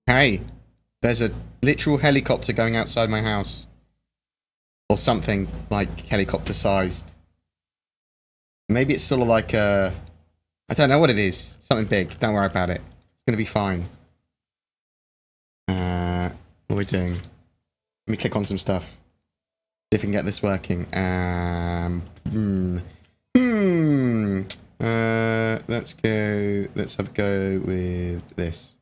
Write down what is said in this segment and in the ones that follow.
Hey, there's a literal helicopter going outside my house. Or something, like, helicopter-sized. Maybe it's sort of like a... I don't know what it is. Something big. Don't worry about it. It's gonna be fine. What are we doing? Let me click on some stuff. See if we can get this working. Let's go... Let's have a go with this.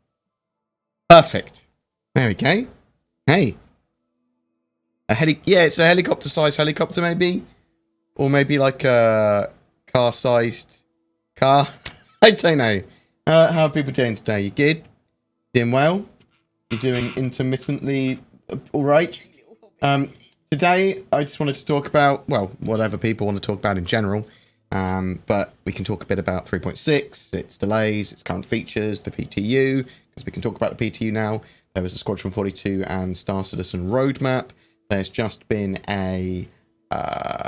Perfect. There we go. Hey. Yeah, it's a helicopter-sized helicopter, maybe? Or maybe like a car-sized car? I don't know. How are people doing today? You good? Doing well? You're doing intermittently alright? Today, I just wanted to talk about, well, whatever people want to talk about in general. But we can talk a bit about 3.6, its delays, its current features, the PTU, because we can talk about the PTU now. There was a Squadron 42 and Star Citizen roadmap. There's just been a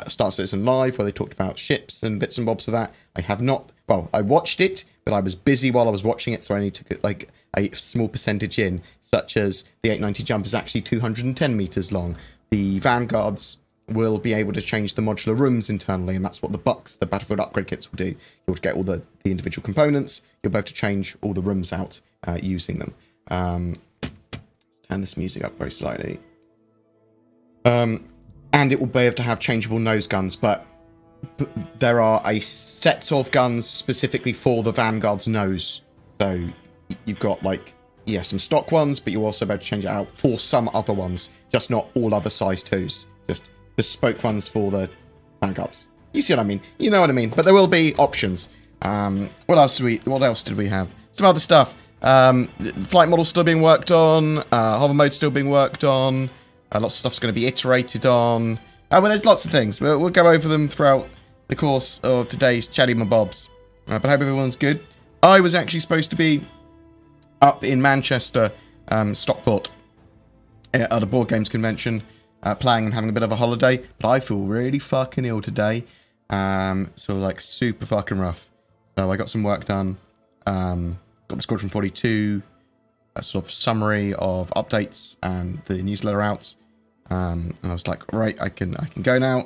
Star Citizen Live where they talked about ships and bits and bobs of that. I have not, well, I watched it, but I was busy while I was watching it, so I only took like a small percentage in, such as the 890 jump is actually 210 meters long. The Vanguards will be able to change the modular rooms internally, and that's what the bucks, the Battlefield upgrade kits, will do. You'll get all the individual components. You'll be able to change all the rooms out using them. Let's turn this music up very slightly. And it will be able to have changeable nose guns, but there are a set of guns specifically for the Vanguard's nose. So you've got, like, yeah, some stock ones, but you'll also be able to change it out for some other ones, just not all other size 2s. Just bespoke ones for the Vanguards. You see what I mean? You know what I mean. But there will be options. What else did we have? Some other stuff. Flight model still being worked on. Hover mode still being worked on. Lots of stuff's going to be iterated on. Well, there's lots of things. We'll go over them throughout the course of today's Chatty My Bobs. But I hope everyone's good. I was actually supposed to be up in Manchester, Stockport, at a board games convention, playing and having a bit of a holiday. But I feel really fucking ill today. Sort of like super fucking rough. So I got some work done. Got the Squadron 42, a sort of summary of updates and the newsletter out. And I was like, right, I can go now.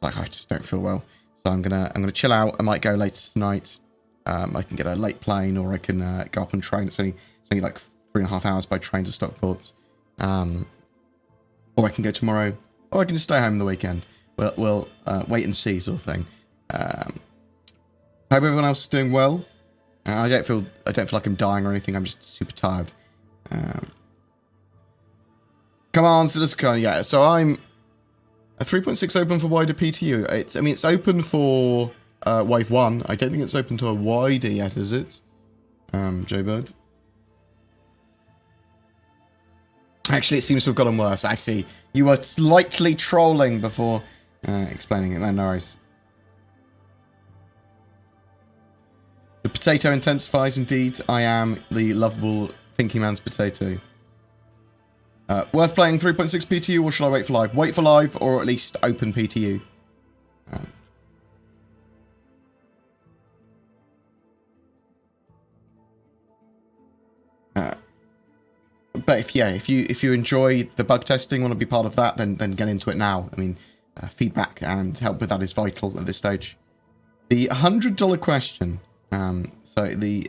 Like, I just don't feel well, so I'm gonna chill out. I might go later tonight. I can get a late plane, or I can go up and train. It's only like 3.5 hours by train to Stockport. Or I can go tomorrow, or I can just stay home the weekend. We'll wait and see, sort of thing. Hope everyone else is doing well. I don't feel like I'm dying or anything. I'm just super tired. Come on, CitizenCon. Yeah, so I'm a 3.6 open for wider PTU. It's open for Wave 1. I don't think it's open to a wider yet, is it? Joe Bird. Actually, it seems to have gotten worse. I see. You were slightly trolling before explaining it. No worries. The potato intensifies indeed. I am the lovable thinking man's potato. Worth playing 3.6 PTU, or shall I wait for live? Wait for live, or at least open PTU. But if you enjoy the bug testing, want to be part of that, then get into it now. I mean, feedback and help with that is vital at this stage. The $100 question. So the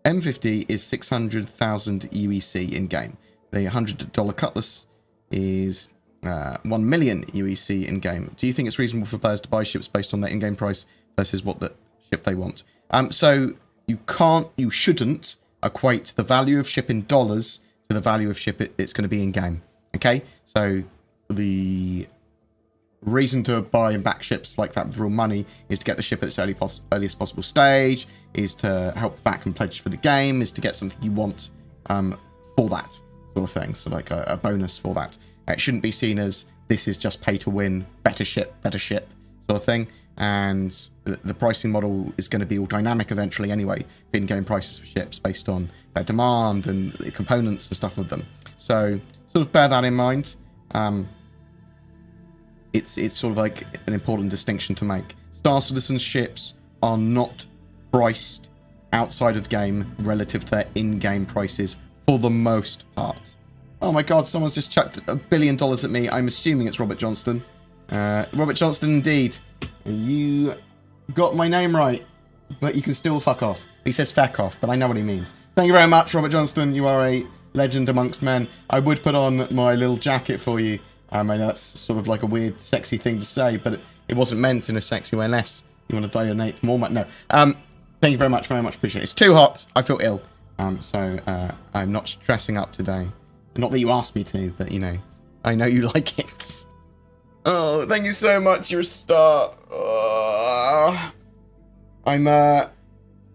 M50 is 600,000 UEC in game. The $100 Cutlass is 1 million UEC in game. Do you think it's reasonable for players to buy ships based on their in-game price versus what the ship they want? So you shouldn't equate the value of ship in dollars to the value of ship it's going to be in game. Okay, so the reason to buy and back ships like that with real money is to get the ship at its earliest possible stage, is to help back and pledge for the game, is to get something you want for that sort of thing. So like a bonus for that. It shouldn't be seen as this is just pay to win, better ship sort of thing. And the pricing model is going to be all dynamic eventually anyway, in-game prices for ships based on their demand and the components and stuff of them. So sort of bear that in mind. It's sort of like an important distinction to make. Star Citizen ships are not priced outside of game relative to their in-game prices for the most part. Oh my god, someone's just chucked $1 billion at me. I'm assuming it's Robert Johnston. Robert Johnston, indeed. You got my name right, but you can still fuck off. He says feck off, but I know what he means. Thank you very much, Robert Johnston. You are a legend amongst men. I would put on my little jacket for you. I know that's sort of like a weird, sexy thing to say, but it wasn't meant in a sexy way unless you want to donate more money. No. Thank you very much appreciate it. It's too hot. I feel ill. So I'm not stressing up today. Not that you asked me to, but, you know, I know you like it. Oh, thank you so much. You're a star.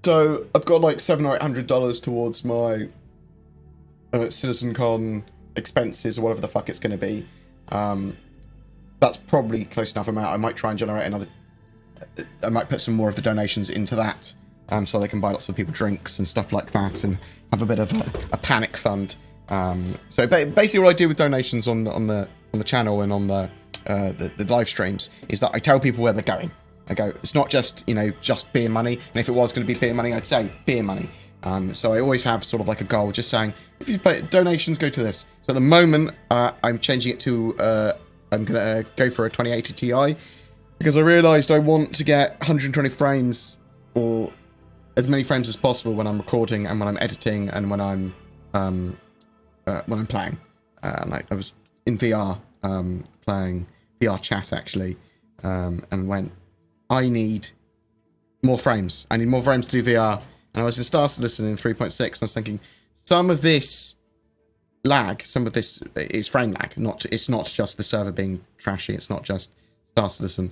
So I've got like $700 or $800 towards my CitizenCon expenses or whatever the fuck it's going to be. That's probably close enough amount. I might try and generate another. I might put some more of the donations into that, so they can buy lots of people drinks and stuff like that, and have a bit of a panic fund. So basically, what I do with donations on the channel and on the live streams is that I tell people where they're going. I go, it's not just, you know, just beer money. And if it was going to be beer money, I'd say beer money. So I always have sort of like a goal, just saying, if you pay donations, go to this. So at the moment, I'm changing it to, I'm going to go for a 2080 Ti, because I realised I want to get 120 frames, or as many frames as possible when I'm recording and when I'm editing and when I'm playing. Like I was in VR, playing VR chat actually, and went, I need more frames. I need more frames to do VR. And I was in StarEngine in 3.6, and I was thinking, some of this lag, some of this is frame lag. It's not just the server being trashy. It's not just StarEngine.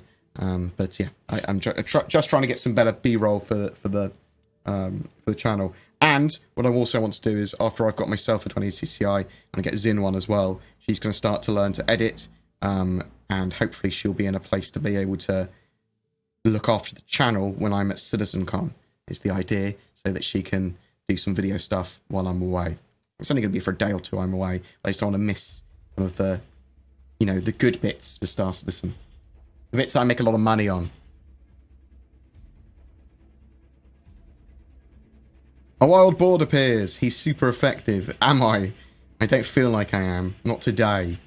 But yeah, I'm just trying to get some better B-roll for the channel. And what I also want to do is, after I've got myself a 2080 Ti, and I get Zin one as well, she's going to start to learn to edit, and hopefully she'll be in a place to be able to look after the channel when I'm at CitizenCon, is the idea, so that she can do some video stuff while I'm away. It's only going to be for a day or two I'm away, but I just don't want to miss some of the, you know, the good bits for Star Citizen. The bits that I make a lot of money on. A wild board appears. He's super effective. Am I? I don't feel like I am. Not today.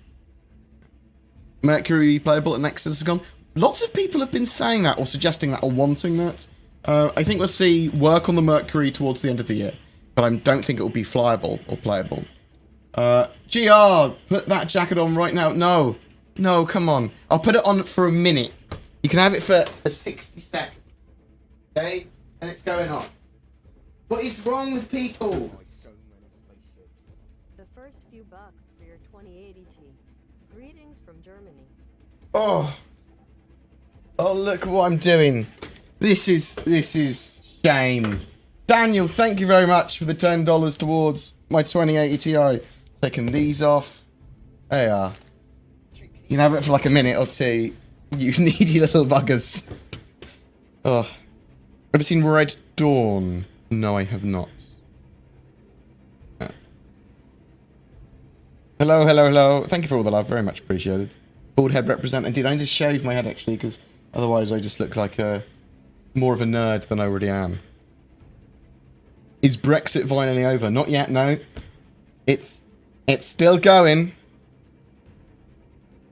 Mercury playable at next CitizenCon. Lots of people have been saying that, or suggesting that, or wanting that. I think we'll see work on the Mercury towards the end of the year, but I don't think it will be flyable or playable. GR, put that jacket on right now. No, no, come on. I'll put it on for a minute. You can have it for 60 seconds. Okay? And it's going on. What is wrong with people? The first few bucks for your 2080 T. Greetings from Germany. Oh. Oh, look what I'm doing. This is shame. Daniel, thank you very much for the $10 towards my 2080 Ti. Taking these off. There you are. You can have it for like a minute or two. You needy little buggers. Oh. Ever seen Red Dawn? No, I have not. Hello, hello, hello. Thank you for all the love. Very much appreciated. Bald head represent. Indeed, I need to shave my head actually, because otherwise I just look like more of a nerd than I already am. Is Brexit finally over? Not yet, no. It's still going.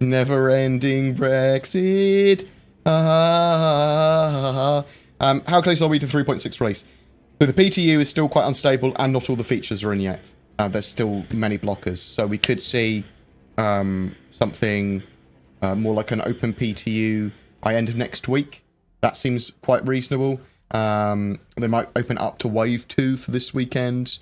Never-ending Brexit. How close are we to 3.6 release? So the PTU is still quite unstable, and not all the features are in yet. There's still many blockers, so we could see something more like an open PTU by end of next week. That seems quite reasonable. They might open up to Wave 2 for this weekend,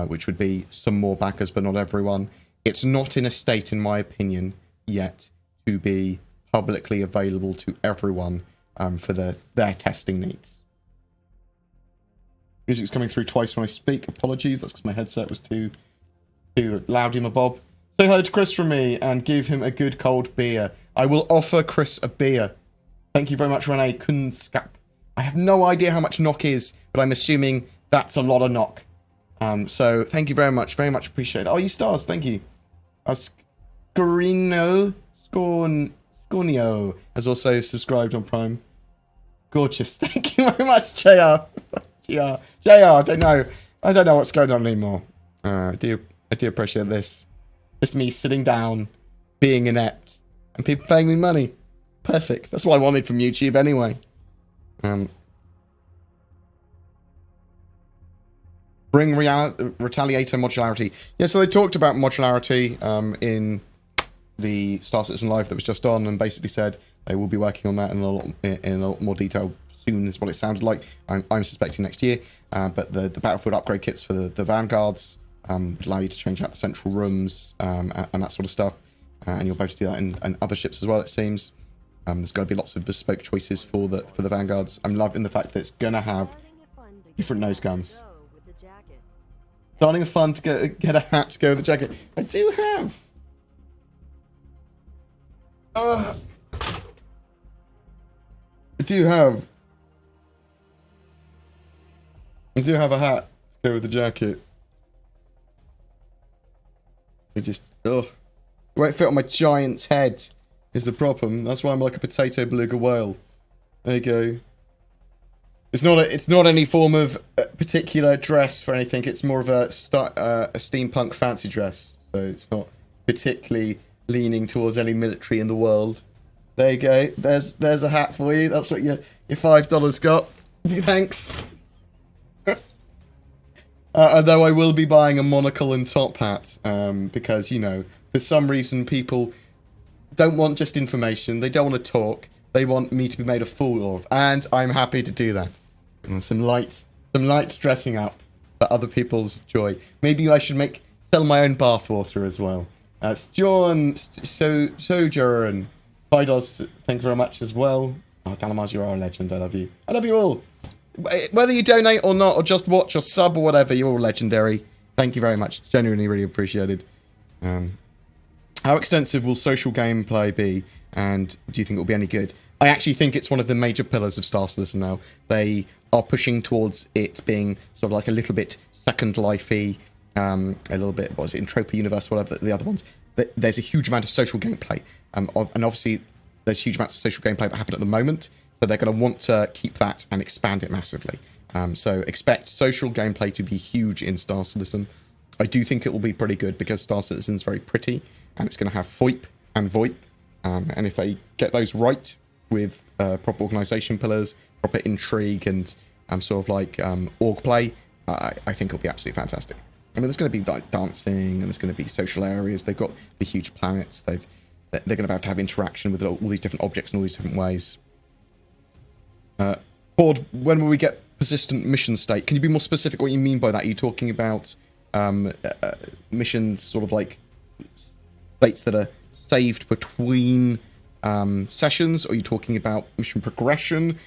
which would be some more backers, but not everyone. It's not in a state, in my opinion, yet to be publicly available to everyone for their testing needs. Music's coming through twice when I speak. Apologies, that's because my headset was too loud in my bob. Say hello to Chris from me and give him a good cold beer. I will offer Chris a beer. Thank you very much, Renee Kunskap. I have no idea how much knock is, but I'm assuming that's a lot of knock. So thank you very much appreciated. Oh, you stars, thank you. Scornio has also subscribed on Prime. Gorgeous, thank you very much, JR. JR, I don't know what's going on anymore. I do appreciate this. Just me sitting down, being inept, and people paying me money. Perfect. That's what I wanted from YouTube anyway. Bring Retaliator modularity. Yeah, so they talked about modularity in the Star Citizen Live that was just on, and basically said they will be working on that in a lot more detail soon, is what it sounded like. I'm suspecting next year. But the Battlefield upgrade kits for the Vanguards would allow you to change out the central rooms and that sort of stuff. And you'll be able to do that in other ships as well, it seems. There's going to be lots of bespoke choices for the Vanguards. I'm loving the fact that it's going to have different nose guns. Starting a fund to get a hat to go with the jacket. I do have. I do have a hat to go with the jacket. It just, ugh. It won't fit on my giant's head is the problem. That's why I'm like a potato beluga whale. There you go. It's not any form of particular dress for anything. It's more of a steampunk fancy dress. So it's not particularly leaning towards any military in the world. There you go. There's a hat for you. That's what your $5 got. Thanks. Although I will be buying a monocle and top hat, because, you know, for some reason people don't want just information. They don't want to talk. They want me to be made a fool of, and I'm happy to do that. And some light dressing up for other people's joy. Maybe I should sell my own bathwater as well. John Sojourn, $5. Thank you very much as well. Oh, Dalamaz, you are a legend. I love you. I love you all. Whether you donate or not, or just watch or sub or whatever, you're all legendary. Thank you very much. Genuinely, really appreciated. How extensive will social gameplay be, and do you think it will be any good? I actually think it's one of the major pillars of Star Citizen now. They are pushing towards it being sort of like a little bit Second Life-y, a little bit, what was it, Entropy Universe, whatever the other ones. There's a huge amount of social gameplay, and obviously there's huge amounts of social gameplay that happen at the moment, so they're going to want to keep that and expand it massively. So expect social gameplay to be huge in Star Citizen. I do think it will be pretty good because Star Citizen's very pretty, and it's going to have FOIP and VoIP, and if they get those right with proper organisation pillars, proper intrigue, and sort of like org play, I think it'll be absolutely fantastic. I mean, there's going to be like dancing, and there's going to be social areas. They've got the huge planets. They're going to have interaction with all these different objects in all these different ways. Board, when will we get persistent mission state? Can you be more specific what you mean by that? Are you talking about missions sort of like states that are saved between sessions? Or are you talking about mission progression?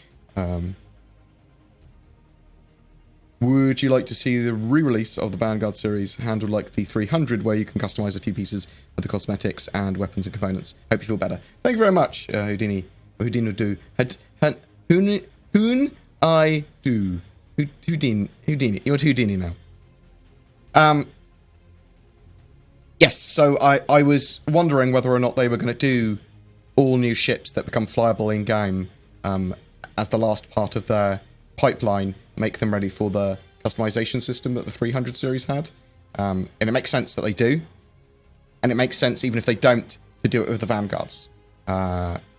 Would you like to see the re-release of the Vanguard series handled like the 300, where you can customize a few pieces of the cosmetics and weapons and components? Hope you feel better. Thank you very much, Houdini. Houdini do. Hoon I do. Houdini. You're Houdini now. Yes, so I was wondering whether or not they were going to do all new ships that become flyable in-game as the last part of their pipeline, make them ready for the customization system that the 300 series had. And it makes sense that they do. And it makes sense, even if they don't, to do it with the Vanguards.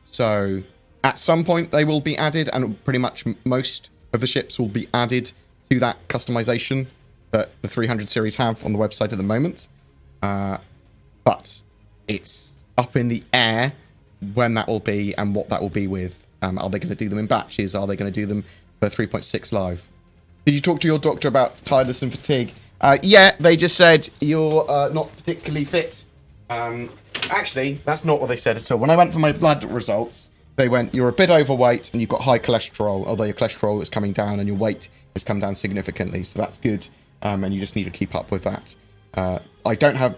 So at some point they will be added, and pretty much most of the ships will be added to that customization that the 300 series have on the website at the moment. But it's up in the air when that will be and what that will be with. Are they going to do them in batches? Are they going to do them for 3.6 live? Did you talk to your doctor about tiredness and fatigue? Yeah, they just said you're not particularly fit. Actually, that's not what they said at all. When I went for my blood results, they went, you're a bit overweight and you've got high cholesterol, although your cholesterol is coming down and your weight has come down significantly, so that's good, and you just need to keep up with that. I don't have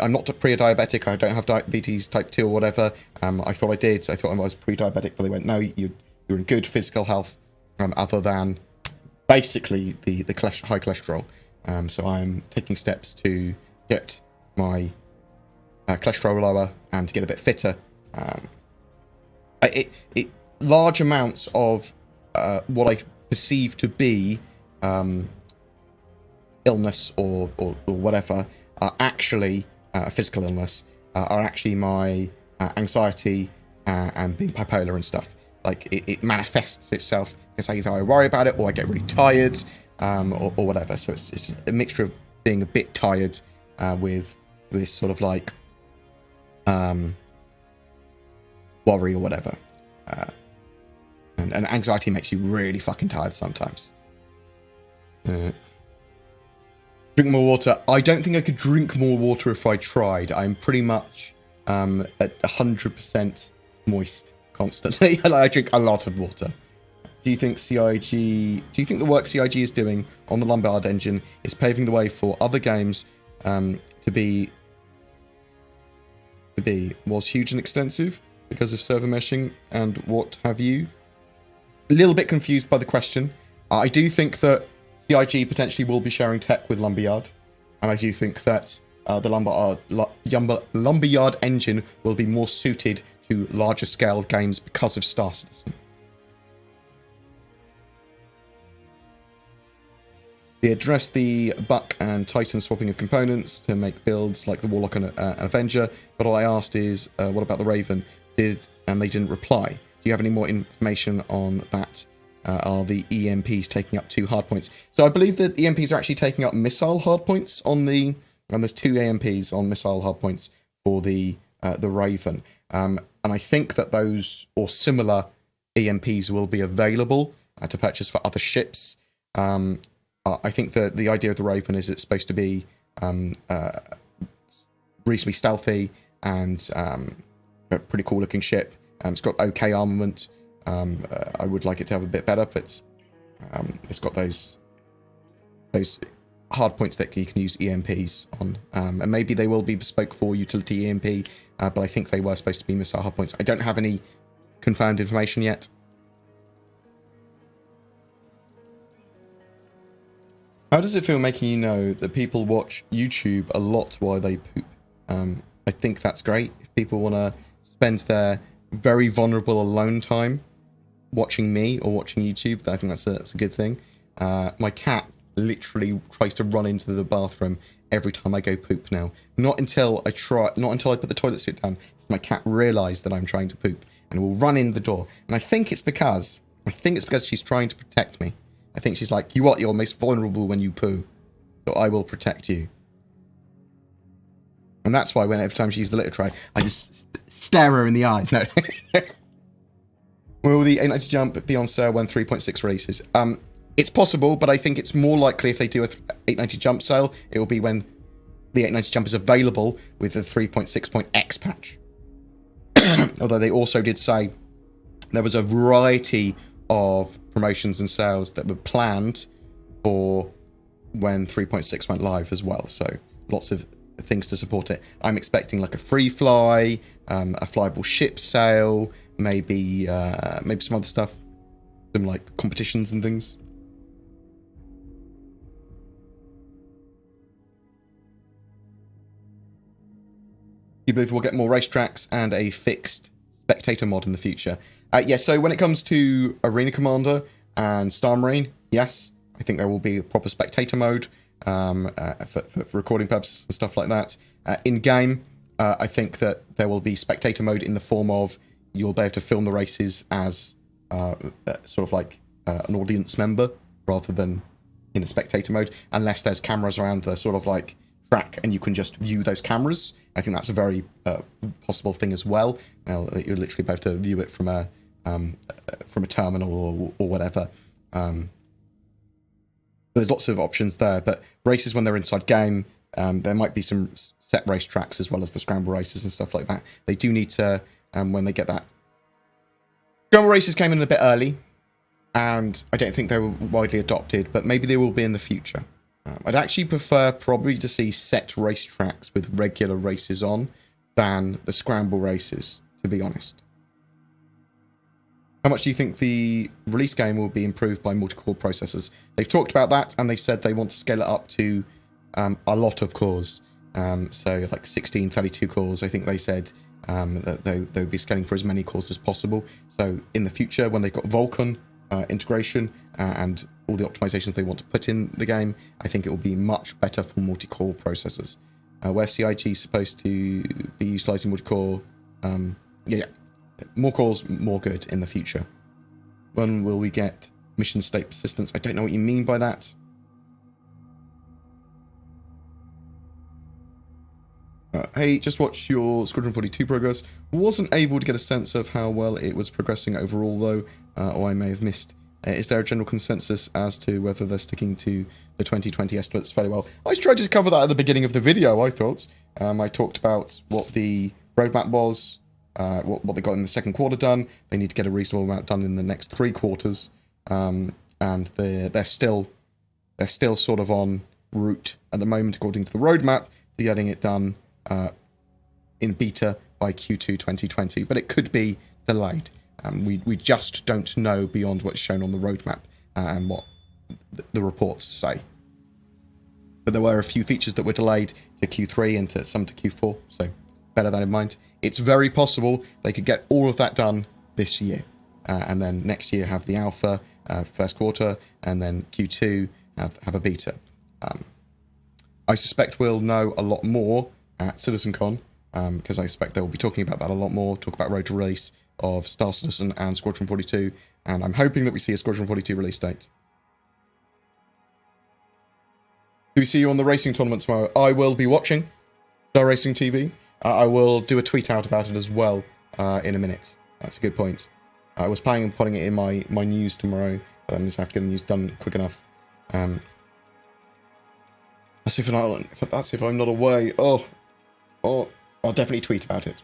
I'm not pre-diabetic. I don't have diabetes type 2 or whatever. I thought I did. I thought I was pre-diabetic, but they went, no, you're in good physical health, other than basically the high cholesterol. So I'm taking steps to get my cholesterol lower and to get a bit fitter. Large amounts of what I perceive to be illness or whatever are actually physical illness, are actually my anxiety and being bipolar and stuff. Like it manifests itself because either I worry about it or I get really tired or whatever. So it's a mixture of being a bit tired with this sort of like worry or whatever. And anxiety makes you really fucking tired sometimes. Drink more water. I don't think I could drink more water if I tried. I'm pretty much at 100% moist constantly. I drink a lot of water. Do you think the work CIG is doing on the Lumberyard Engine is paving the way for other games to be was huge and extensive because of server meshing and what have you? A little bit confused by the question. I do think that CIG potentially will be sharing tech with Lumberyard, and I do think that the Lumberyard Engine will be more suited to larger scale games because of Star Citizen. They addressed the Buck and Titan swapping of components to make builds like the Warlock and Avenger, but all I asked is, what about the Raven? And they didn't reply. Do you have any more information on that? Are the EMPs taking up 2 hardpoints? So I believe that EMPs are actually taking up missile hardpoints and there's 2 EMPs on missile hardpoints for the Raven. And I think that those or similar EMPs will be available to purchase for other ships. I think that the idea of the Raven is it's supposed to be reasonably stealthy and a pretty cool looking ship. It's got okay armament. I would like it to have a bit better, but it's got those hard points that you can use EMPs on. And maybe they will be bespoke for utility EMP, but I think they were supposed to be missile hard points. I don't have any confirmed information yet. How does it feel making you know that people watch YouTube a lot while they poop? I think that's great. If people want to spend their very vulnerable alone time watching me or watching YouTube, I think that's a good thing. My cat literally tries to run into the bathroom every time I go poop now. Not until I put the toilet seat down, does my cat realise that I'm trying to poop and will run in the door. And I think it's because she's trying to protect me. I think she's like, you're most vulnerable when you poo, so I will protect you. And that's why every time she uses the litter tray, I just stare her in the eyes. No. Will the 890 jump be on sale when 3.6 releases? It's possible, but I think it's more likely if they do a 890 jump sale, it will be when the 890 jump is available with the 3.6.x patch. Although they also did say there was a variety of promotions and sales that were planned for when 3.6 went live as well. So lots of things to support it. I'm expecting like a free fly, a flyable ship sale, maybe some other stuff, some like competitions and things. You believe we'll get more racetracks and a fixed spectator mod in the future? Yeah, so when it comes to Arena Commander and Star Marine, yes, I think there will be a proper spectator mode for recording purposes and stuff like that. In-game, I think that there will be spectator mode in the form of you'll be able to film the races as sort of like an audience member rather than in a spectator mode, unless there's cameras around the sort of like track and you can just view those cameras. I think that's a very possible thing as well. Now, you're literally able to view it from a terminal or whatever. There's lots of options there, but races when they're inside game, there might be some set race tracks as well as the scramble races and stuff like that. They do need to, when they get that. Scramble races came in a bit early, and I don't think they were widely adopted, but maybe they will be in the future. I'd actually prefer probably to see set race tracks with regular races on than the scramble races, to be honest. How much do you think the release game will be improved by multi-core processors? They've talked about that, and they've said they want to scale it up to a lot of cores. So like 16, 32 cores. I think they said that they would be scaling for as many cores as possible. So in the future, when they've got Vulkan integration and all the optimizations they want to put in the game, I think it will be much better for multi-core processors. Where CIG is supposed to be utilizing multi-core, more cores, more good in the future. When will we get mission state persistence? I don't know what you mean by that. Hey, just watch your Squadron 42 progress. Wasn't able to get a sense of how well it was progressing overall, though, or I may have missed. Is there a general consensus as to whether they're sticking to the 2020 estimates fairly well? I tried to cover that at the beginning of the video, I thought. I talked about what the roadmap was, what they got in the second quarter done. They need to get a reasonable amount done in the next 3 quarters, and they're still sort of on route at the moment, according to the roadmap, to getting it done in beta by Q2 2020, but it could be delayed. We just don't know beyond what's shown on the roadmap and what the reports say. But there were a few features that were delayed to Q3 and some to Q4, so bear that in mind. It's very possible they could get all of that done this year, and then next year have the alpha first quarter, and then Q2 have a beta. I suspect we'll know a lot more at CitizenCon, because I expect they'll be talking about that a lot more, talk about road to release of Star Citizen and Squadron 42, and I'm hoping that we see a Squadron 42 release date. Do we see you on the racing tournament tomorrow? I will be watching Star Racing TV. I will do a tweet out about it as well in a minute. That's a good point. I was planning on putting it in my news tomorrow, but I'm just have to get the news done quick enough. That's if I'm not away. Oh, I'll definitely tweet about it.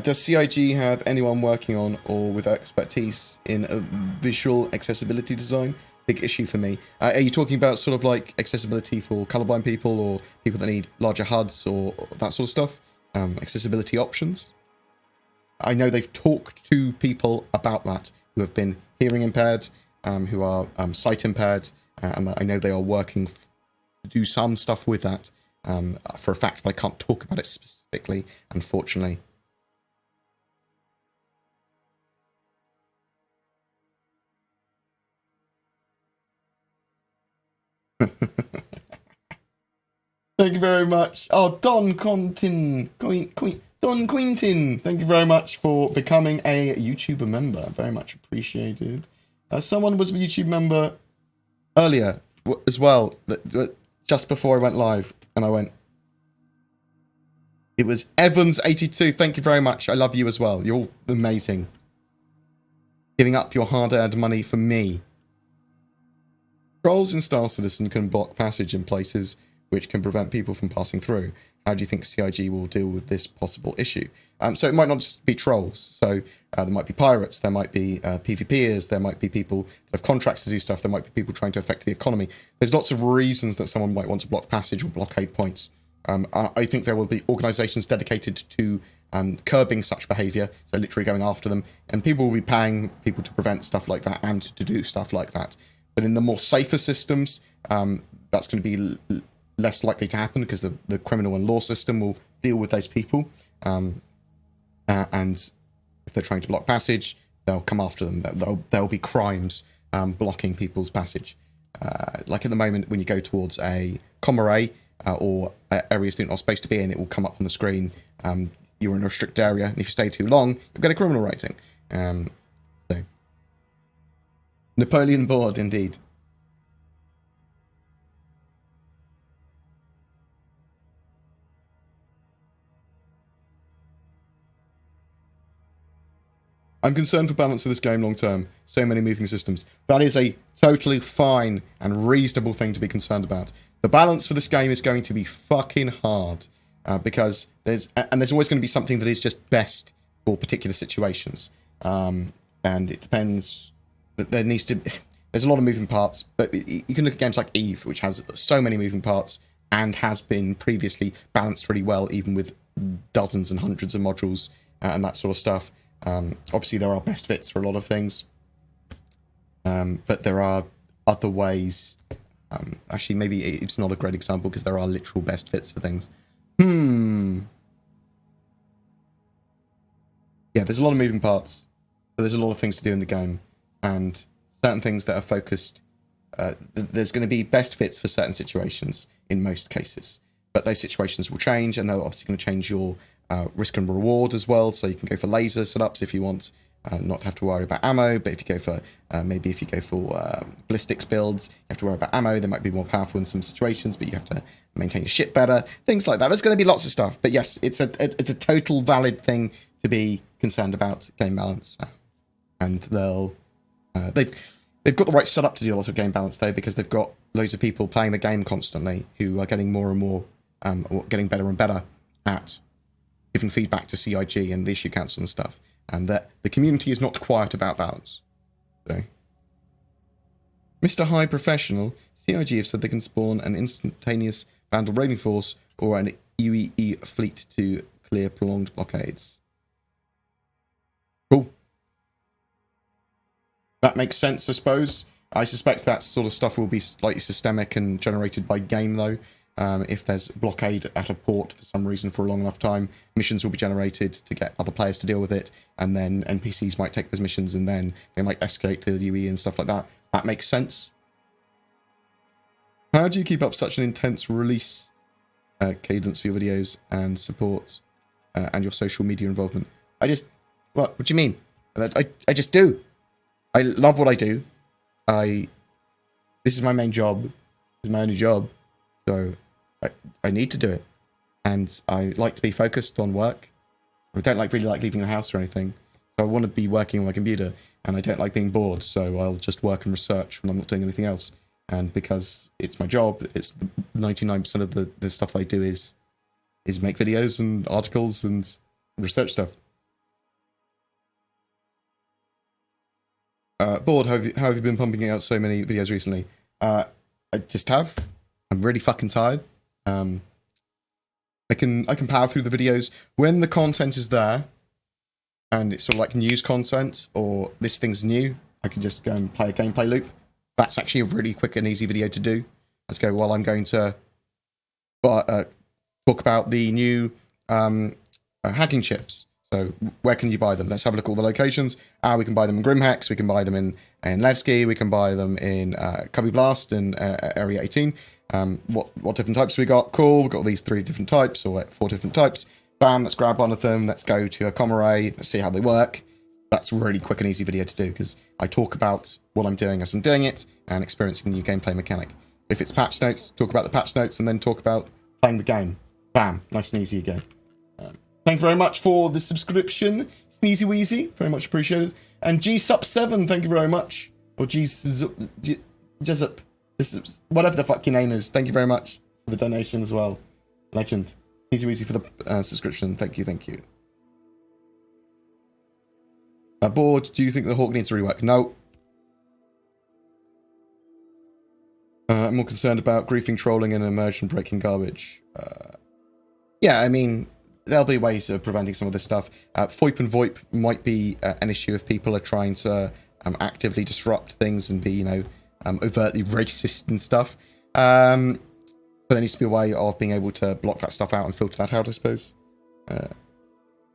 Does CIG have anyone working on or with expertise in a visual accessibility design? Big issue for me. Are you talking about sort of like accessibility for colorblind people or people that need larger HUDs or that sort of stuff? Accessibility options? I know they've talked to people about that who have been hearing impaired, who are sight impaired, and I know they are working to do some stuff with that for a fact, but I can't talk about it specifically, unfortunately. Thank you very much. Oh, Don Quintin. Don Quintin. Thank you very much for becoming a YouTuber member. Very much appreciated. Someone was a YouTube member earlier as well, just before I went live, and I went. It was Evans82. Thank you very much. I love you as well. You're all amazing. Giving up your hard-earned money for me. Trolls in Star Citizen can block passage in places which can prevent people from passing through. How do you think CIG will deal with this possible issue? So it might not just be trolls. So there might be pirates, there might be PvPers, there might be people that have contracts to do stuff, there might be people trying to affect the economy. There's lots of reasons that someone might want to block passage or blockade points. I think there will be organizations dedicated to curbing such behavior, so literally going after them, and people will be paying people to prevent stuff like that and to do stuff like that. But in the more safer systems, that's going to be less likely to happen because the criminal and law system will deal with those people. And if they're trying to block passage, they'll come after them. There'll be crimes blocking people's passage. Like at the moment, when you go towards a commoray or areas that you're not supposed to be in, it will come up on the screen. You're in a restricted area, and if you stay too long, you'll get a criminal rating. So Napoleon board, indeed. I'm concerned for balance of this game long term. So many moving systems. That is a totally fine and reasonable thing to be concerned about. The balance for this game is going to be fucking hard because there's always going to be something that is just best for particular situations. And it depends. There's a lot of moving parts, but you can look at games like Eve, which has so many moving parts and has been previously balanced really well, even with dozens and hundreds of modules and that sort of stuff. Obviously, there are best fits for a lot of things, but there are other ways. Actually, maybe it's not a great example because there are literal best fits for things. Yeah, there's a lot of moving parts, but there's a lot of things to do in the game, and certain things that are focused. There's going to be best fits for certain situations in most cases, but those situations will change, and they're obviously going to change your risk and reward as well. So you can go for laser setups if you want, not to have to worry about ammo. But if you go for maybe if you go for ballistics builds, you have to worry about ammo. They might be more powerful in some situations, but you have to maintain your shit better. Things like that. There's going to be lots of stuff. But yes, it's a total valid thing to be concerned about game balance, and they've got the right setup to do a lot of game balance though, because they've got loads of people playing the game constantly who are getting more and more, or getting better and better at giving feedback to CIG and the issue council and stuff, and that the community is not quiet about balance. So, Mr. High Professional, CIG have said they can spawn an instantaneous Vanduul raiding force or an UEE fleet to clear prolonged blockades. Cool. That makes sense, I suppose. I suspect that sort of stuff will be slightly systemic and generated by game, though. If there's blockade at a port for some reason for a long enough time, missions will be generated to get other players to deal with it, and then NPCs might take those missions, and then they might escalate to the UE and stuff like that. That makes sense. How do you keep up such an intense release cadence for your videos and support and your social media involvement? What do you mean? I just do. I love what I do. This is my main job. This is my only job. So I need to do it. And I like to be focused on work. I don't really like leaving the house or anything. So I want to be working on my computer, and I don't like being bored. So I'll just work and research when I'm not doing anything else. And because it's my job, it's 99% of the stuff I do is make videos and articles and research stuff. Bored, how have you been pumping out so many videos recently? I just have. I'm really fucking tired. I can power through the videos when the content is there, and it's sort of like news content or this thing's new. I can just go and play a gameplay loop. That's actually a really quick and easy video to do. Let's go. Well, I'm going to talk about the new hacking chips. So where can you buy them? Let's have a look at all the locations. We can buy them in Grimhex, we can buy them in Levski, we can buy them in Cubby Blast in Area 18. What different types we got? Cool, we've got these 3 different types, or 4 different types. Bam, let's grab one of them, let's go to a com array, let's see how they work. That's a really quick and easy video to do, because I talk about what I'm doing as I'm doing it, and experiencing a new gameplay mechanic. If it's patch notes, talk about the patch notes, and then talk about playing the game. Bam, nice and easy again. Thank you very much for the subscription, Sneezy Weezy, very much appreciated. And GSup7, thank you very much. Or Jesup, whatever the fuck your name is, thank you very much for the donation as well. Legend. Sneezy Weezy for the subscription, thank you, thank you. Bored, do you think the Hawk needs a rework? No. I'm more concerned about griefing, trolling, and immersion breaking garbage. Yeah, I mean, there'll be ways of preventing some of this stuff. FOIP and VoIP might be an issue if people are trying to actively disrupt things and be, overtly racist and stuff. So there needs to be a way of being able to block that stuff out and filter that out, I suppose.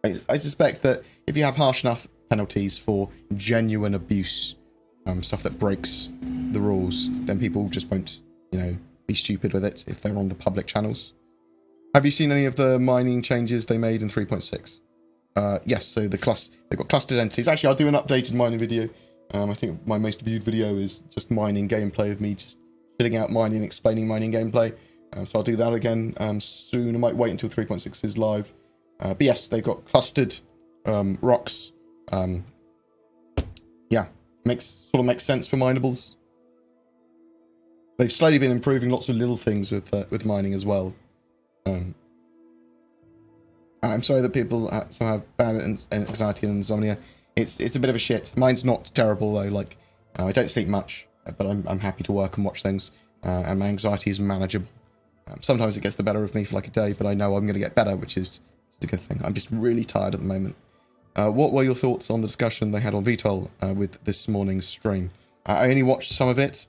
I suspect that if you have harsh enough penalties for genuine abuse, stuff that breaks the rules, then people just won't, be stupid with it if they're on the public channels. Have you seen any of the mining changes they made in 3.6? Yes, so they've got clustered entities. Actually, I'll do an updated mining video. I think my most viewed video is just mining gameplay of me just filling out mining, explaining mining gameplay. So I'll do that again soon. I might wait until 3.6 is live. But yes, they've got clustered rocks. Yeah, makes sense for minables. They've slowly been improving lots of little things with mining as well. I'm sorry that people have bad anxiety and insomnia. It's a bit of a shit. Mine's not terrible though. I don't sleep much, but I'm happy to work and watch things, and my anxiety is manageable. Sometimes it gets the better of me for like a day, but I know I'm going to get better, which is a good thing. I'm just really tired at the moment. What were your thoughts on the discussion they had on VTOL with this morning's stream? I only watched some of it.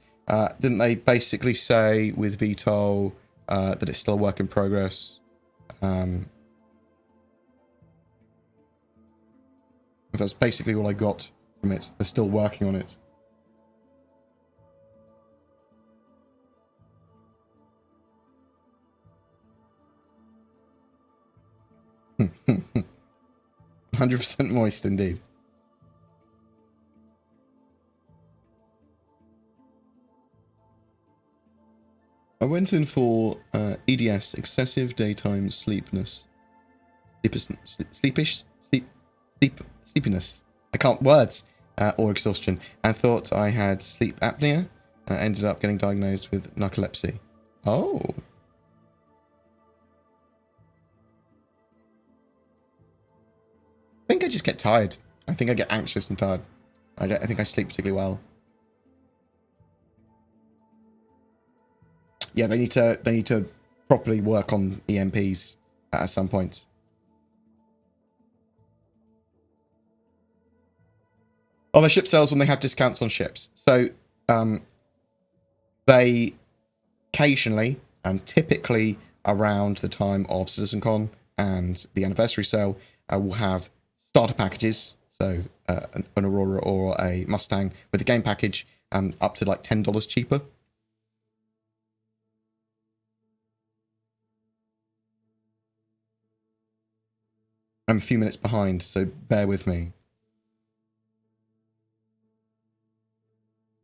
Didn't they basically say with VTOL that it's still a work in progress? That's basically all I got from it. They're still working on it. 100% moist indeed. I went in for EDS, excessive daytime sleepiness. Sleepiness. I can't words. Or exhaustion. And thought I had sleep apnea. Ended up getting diagnosed with narcolepsy. Oh. I think I just get tired. I think I get anxious and tired. I think I sleep particularly well. Yeah, they need to properly work on EMPs at some point. Oh, the ship sells when they have discounts on ships. So they occasionally, and typically around the time of CitizenCon and the anniversary sale, will have starter packages. So an Aurora or a Mustang with a game package up to like $10 cheaper. I'm a few minutes behind, so bear with me.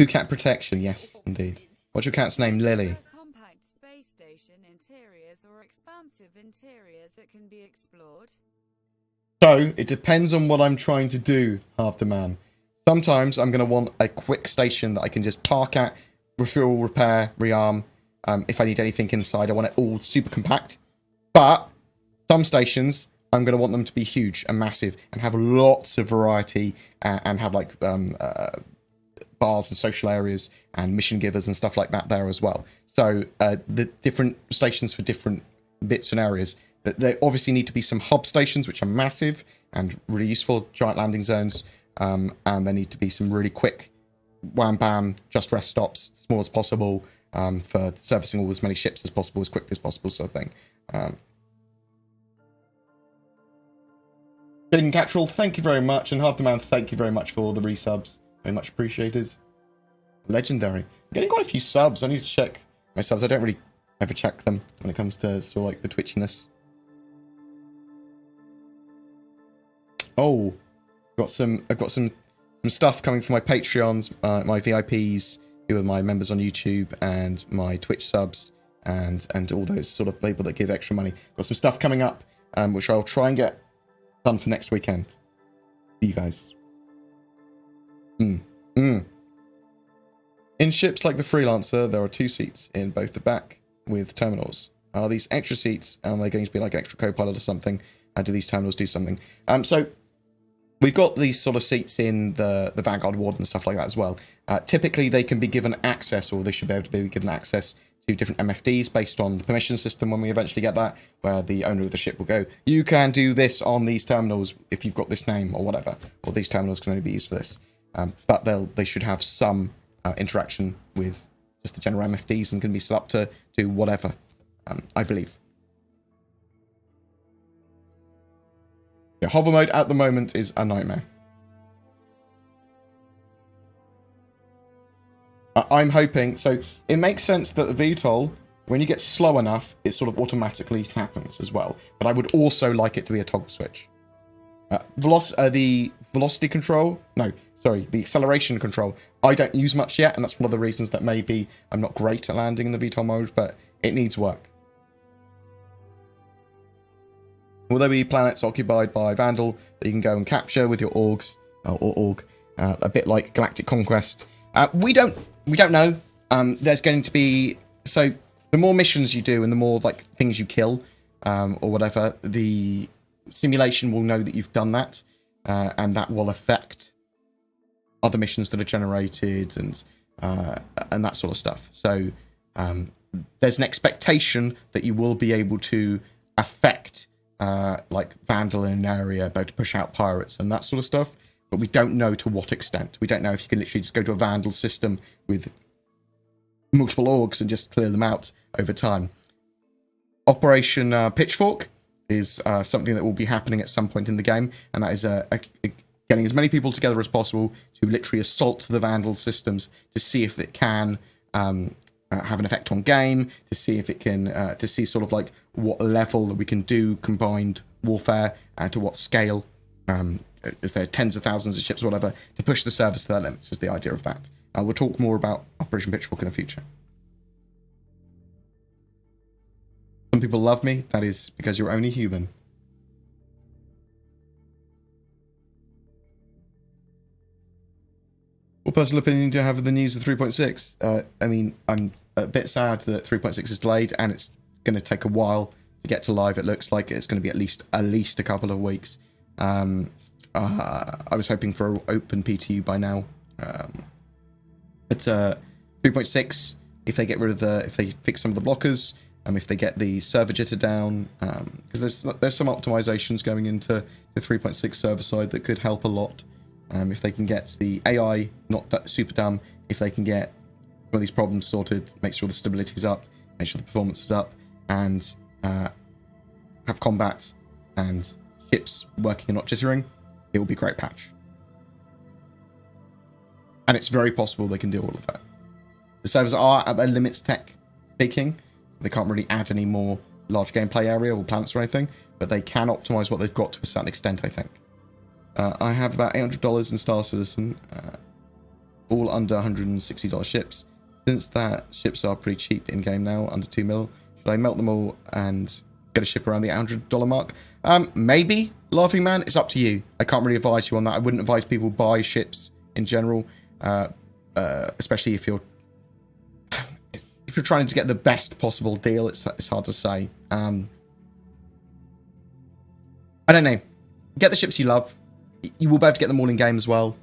Cat protection, yes, indeed. What's your cat's name? Lily. Compact space station interiors or expansive interiors that can be explored. So it depends on what I'm trying to do, half the man. Sometimes I'm going to want a quick station that I can just park at, refuel, repair, rearm. If I need anything inside, I want it all super compact. But some stations, I'm going to want them to be huge and massive and have lots of variety and have like bars and social areas and mission givers and stuff like that there as well. So the different stations for different bits and areas. There obviously need to be some hub stations which are massive and really useful, giant landing zones, and there need to be some really quick wham bam just rest stops, small as possible, for servicing all as many ships as possible, as quickly as possible, sort of thing. Jaden Cattrall, thank you very much, and Half the Man, thank you very much for the resubs. Very much appreciated. Legendary. I'm getting quite a few subs. I need to check my subs. I don't really ever check them when it comes to sort of like the twitchiness. Oh, I've got some stuff coming from my Patreons, my VIPs, who are my members on YouTube, and my Twitch subs, and all those sort of people that give extra money. Got some stuff coming up, which I'll try and get done for next weekend. See you guys. In ships like the Freelancer, there are 2 seats in both the back with terminals. Are these extra seats, and they're going to be like extra co-pilot or something? Do these terminals do something? So we've got these sort of seats in the Vanguard Ward and stuff like that as well. Typically, they can be given access, or they should be able to be given access to different MFDs based on the permission system when we eventually get that, where the owner of the ship will go, you can do this on these terminals if you've got this name or whatever, or these terminals can only be used for this. But they should have some interaction with just the general MFDs and can be set up to do whatever, I believe. Yeah, hover mode at the moment is a nightmare. I'm hoping, so it makes sense that the VTOL, when you get slow enough, it sort of automatically happens as well. But I would also like it to be a toggle switch. The velocity control, the acceleration control, I don't use much yet, and that's one of the reasons that maybe I'm not great at landing in the VTOL mode, but it needs work. Will there be planets occupied by Vanduul that you can go and capture with your orgs, a bit like Galactic Conquest? We don't know. There's going to be, so the more missions you do and the more like things you kill, or whatever, the simulation will know that you've done that, and that will affect other missions that are generated and that sort of stuff. So there's an expectation that you will be able to affect like Vanduul in an area, about to push out pirates and that sort of stuff, but we don't know to what extent. We don't know if you can literally just go to a Vanduul system with multiple orgs and just clear them out over time. Operation Pitchfork is something that will be happening at some point in the game, and that is getting as many people together as possible to literally assault the Vanduul systems to see if it can have an effect on game, to see if it can, to see sort of like what level that we can do combined warfare and to what scale. Is there tens of thousands of ships or whatever, to push the service to their limits is the idea of that. We'll talk more about Operation Pitchfork in the future. Some people love me. That is because you're only human. What personal opinion do you have of the news of 3.6? I mean, I'm a bit sad that 3.6 is delayed and it's going to take a while to get to live. It looks like it's going to be at least a couple of weeks. I was hoping for open PTU by now. But 3.6, if they get rid of if they fix some of the blockers, if they get the server jitter down, because there's some optimizations going into the 3.6 server side that could help a lot. If they can get the AI not super dumb, if they can get some of these problems sorted, make sure the stability is up, make sure the performance is up, and have combat and ships working and not jittering, it will be a great patch. And it's very possible they can do all of that. The servers are at their limits tech speaking, so they can't really add any more large gameplay area or planets or anything, but they can optimize what they've got to a certain extent, I think. I have about $800 in Star Citizen, all under $160 ships. Since that ships are pretty cheap in game now, under 2 mil, should I melt them all and get a ship around the $800 mark? Maybe, Laughing Man, it's up to you. I can't really advise you on that. I wouldn't advise people buy ships in general, especially if you're trying to get the best possible deal. It's hard to say. I don't know. Get the ships you love. You will be able to get them all in game as well.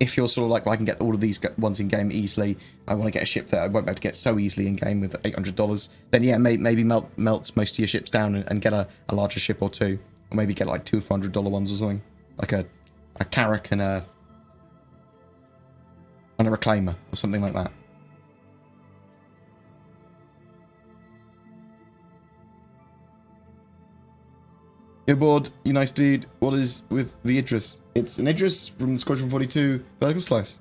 If you're sort of like, well, I can get all of these ones in game easily, I want to get a ship that I won't be able to get so easily in game with $800, then yeah, maybe melt most of your ships down and get a larger ship or two. Or maybe get like $200 or $400 ones or something. Like a Carrack and a Reclaimer or something like that. You're bored, you nice dude. What is with the Idris? It's an Idris from the Squadron 42 Vertical Slice.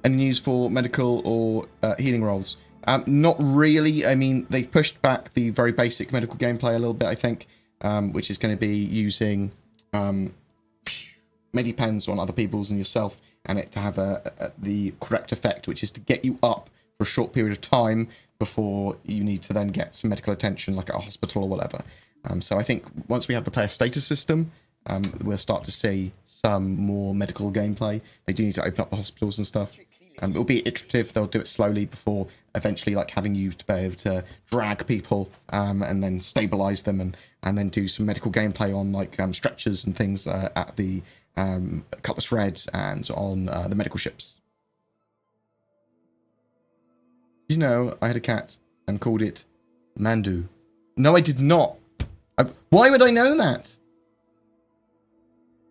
Any news for medical or healing roles? Not really. I mean, they've pushed back the very basic medical gameplay a little bit, I think, which is going to be using medipens on other people's and yourself, and it to have the correct effect, which is to get you up for a short period of time before you need to then get some medical attention, like at a hospital or whatever. So I think once we have the player status system, we'll start to see some more medical gameplay. They do need to open up the hospitals and stuff. It'll be iterative. They'll do it slowly before eventually like having you to be able to drag people and then stabilize them and then do some medical gameplay on like stretchers and things at the Cutlass Reds and on the medical ships. Did you know I had a cat and called it Mandu? No, I did not. Why would I know that?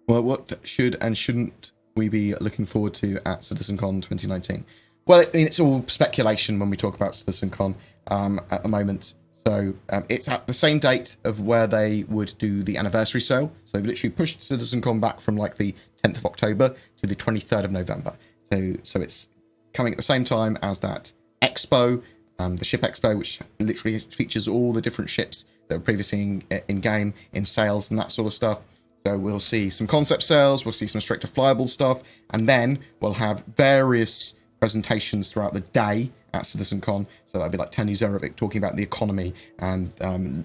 Well, what should and shouldn't we be looking forward to at CitizenCon 2019? Well, I mean, it's all speculation when we talk about CitizenCon at the moment. So it's at the same date of where they would do the anniversary sale. So they've literally pushed CitizenCon back from like the 10th of October to the 23rd of November. So it's coming at the same time as that expo, the ship expo, which literally features all the different ships that were previously in game, in sales and that sort of stuff. So we'll see some concept sales, we'll see some straight to flyable stuff, and then we'll have various presentations throughout the day at CitizenCon. So that'll be like Tony Zerovic talking about the economy and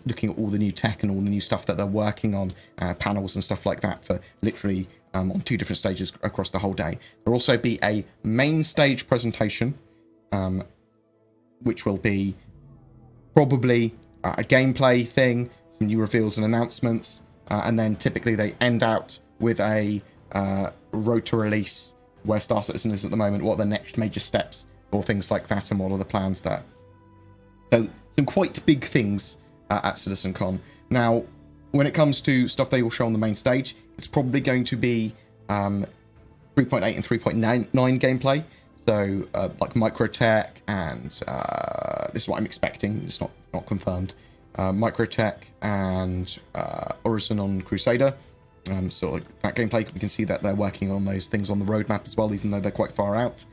looking at all the new tech and all the new stuff that they're working on, panels and stuff like that for literally on 2 different stages across the whole day. There'll also be a main stage presentation, which will be probably a gameplay thing, some new reveals and announcements, and then typically they end out with a rotor release where Star Citizen is at the moment, what are the next major steps or things like that, and what are the plans there. So some quite big things at CitizenCon. Now, when it comes to stuff they will show on the main stage, it's probably going to be 3.8 and 3.9 gameplay. So like Microtech and this is what I'm expecting, it's not confirmed. Microtech and Orison on Crusader. So like that gameplay, we can see that they're working on those things on the roadmap as well, even though they're quite far out.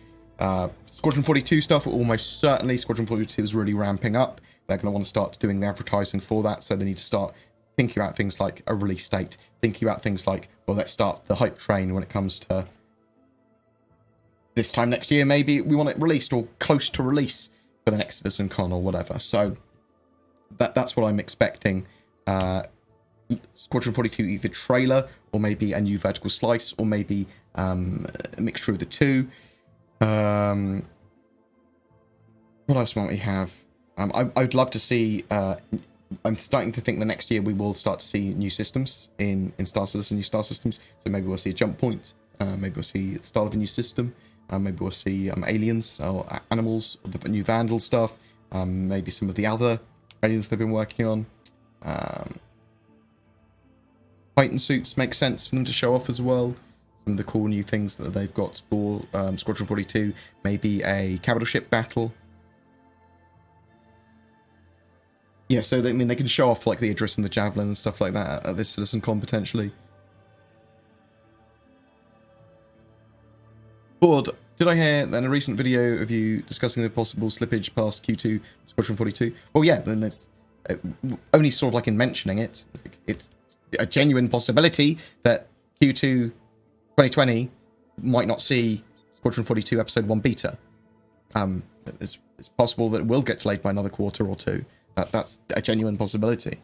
Squadron 42 stuff, almost certainly Squadron 42 is really ramping up. They're going to want to start doing the advertising for that, so they need to start thinking about things like a release date, thinking about things like, well, let's start the hype train when it comes to this time next year. Maybe we want it released or close to release for the next CitizenCon or whatever. So that's what I'm expecting. Squadron 42 either trailer or maybe a new vertical slice or maybe a mixture of the two. What else might we have? I'd love to see. I'm starting to think the next year we will start to see new systems in Star Citizen, new star systems. So maybe we'll see a jump point. Maybe we'll see the start of a new system. Maybe we'll see aliens or animals, or the new Vanduul stuff. Maybe some of the other aliens they've been working on. Titan suits make sense for them to show off as well. Some of the cool new things that they've got for Squadron 42. Maybe a capital ship battle. Yeah, so they can show off like the Idris and the Javelin and stuff like that at this CitizenCon potentially. Bored, did I hear in a recent video of you discussing the possible slippage past Q2 Squadron 42? Well, yeah, then there's only sort of like in mentioning it. It's a genuine possibility that Q2 2020 might not see Squadron 42 Episode 1 beta. It's possible that it will get delayed by another quarter or two. That's a genuine possibility.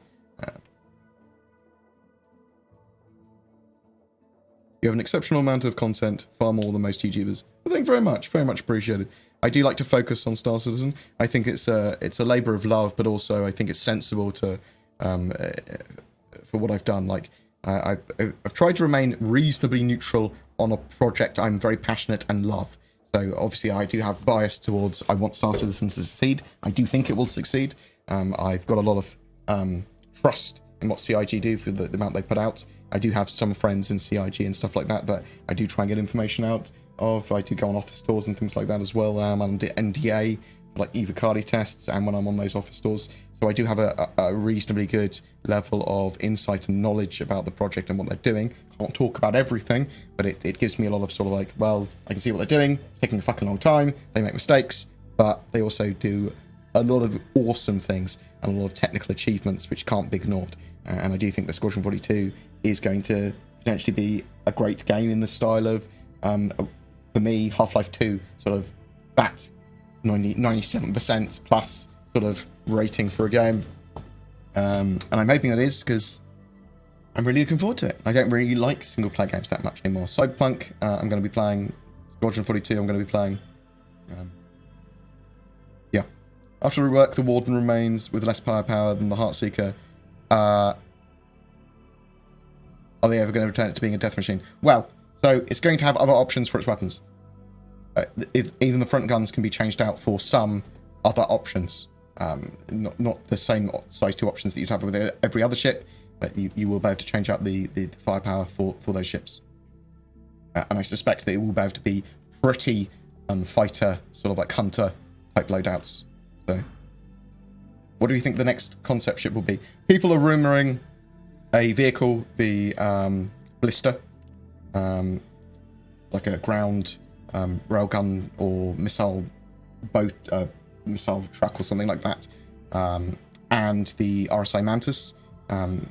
You have an exceptional amount of content, far more than most YouTubers. Well, thank you very much appreciated. I do like to focus on Star Citizen. I think it's a labour of love, but also I think it's sensible to for what I've done. Like I've tried to remain reasonably neutral on a project I'm very passionate and love. So obviously I do have bias towards I want Star Citizen to succeed. I do think it will succeed. I've got a lot of trust in what CIG do for the amount they put out. I do have some friends in CIG and stuff like that I do try and get information out of. I do go on office tours and things like that as well. I'm on NDA for like EVOCATI tests and when I'm on those office tours. So I do have a reasonably good level of insight and knowledge about the project and what they're doing. Can't talk about everything, but it gives me a lot of sort of like, well, I can see what they're doing. It's taking a fucking long time. They make mistakes, but they also do a lot of awesome things and a lot of technical achievements which can't be ignored. And I do think that Squadron 42 is going to potentially be a great game in the style of, for me, Half-Life 2, sort of that 97% plus sort of rating for a game. And I'm hoping that is because I'm really looking forward to it. I don't really like single-player games that much anymore. Cyberpunk, I'm going to be playing. Squadron 42, I'm going to be playing. Yeah. After rework, the Warden remains with less firepower than the Heartseeker. Are they ever going to return it to being a death machine? Well, so it's going to have other options for its weapons. Even the front guns can be changed out for some other options. Not the same size 2 options that you'd have with every other ship, but you will be able to change out the firepower for those ships. And I suspect that it will be able to be pretty fighter, sort of like hunter type loadouts. So, what do you think the next concept ship will be? People are rumouring a vehicle, the Blister, like a ground railgun or missile boat, missile truck or something like that, and the RSI Mantis.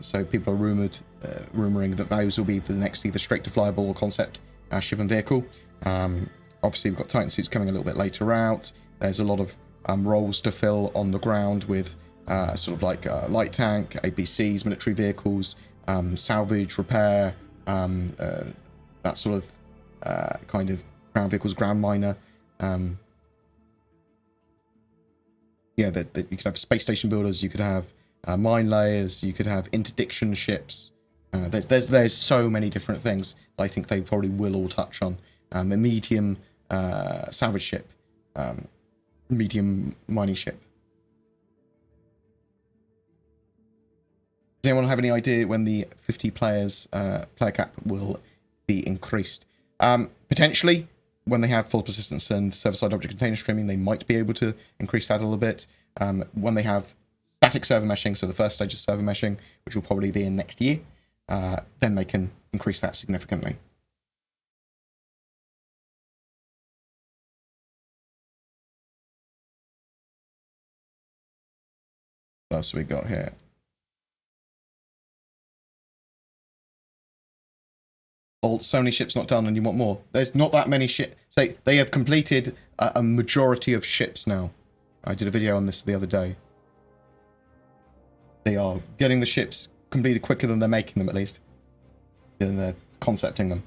So people are rumouring that those will be the next either straight to flyable or concept ship and vehicle. Obviously, we've got Titan suits coming a little bit later out. There's a lot of roles to fill on the ground with sort of like light tank, APCs, military vehicles, salvage, repair, that sort of kind of ground vehicles, ground miner. Yeah, you could have space station builders, you could have mine layers, you could have interdiction ships. There's so many different things that I think they probably will all touch on. A medium salvage ship, medium mining ship. Does anyone have any idea when the 50 players player cap will be increased? Potentially, when they have full persistence and server-side object container streaming, they might be able to increase that a little bit. When they have static server meshing, so the first stage of server meshing, which will probably be in next year, then they can increase that significantly. What else have we got here? Well, so many ships not done and you want more. There's not that many ships. Say, they have completed a majority of ships now. I did a video on this the other day. They are getting the ships completed quicker than they're making them, at least. Than they're concepting them.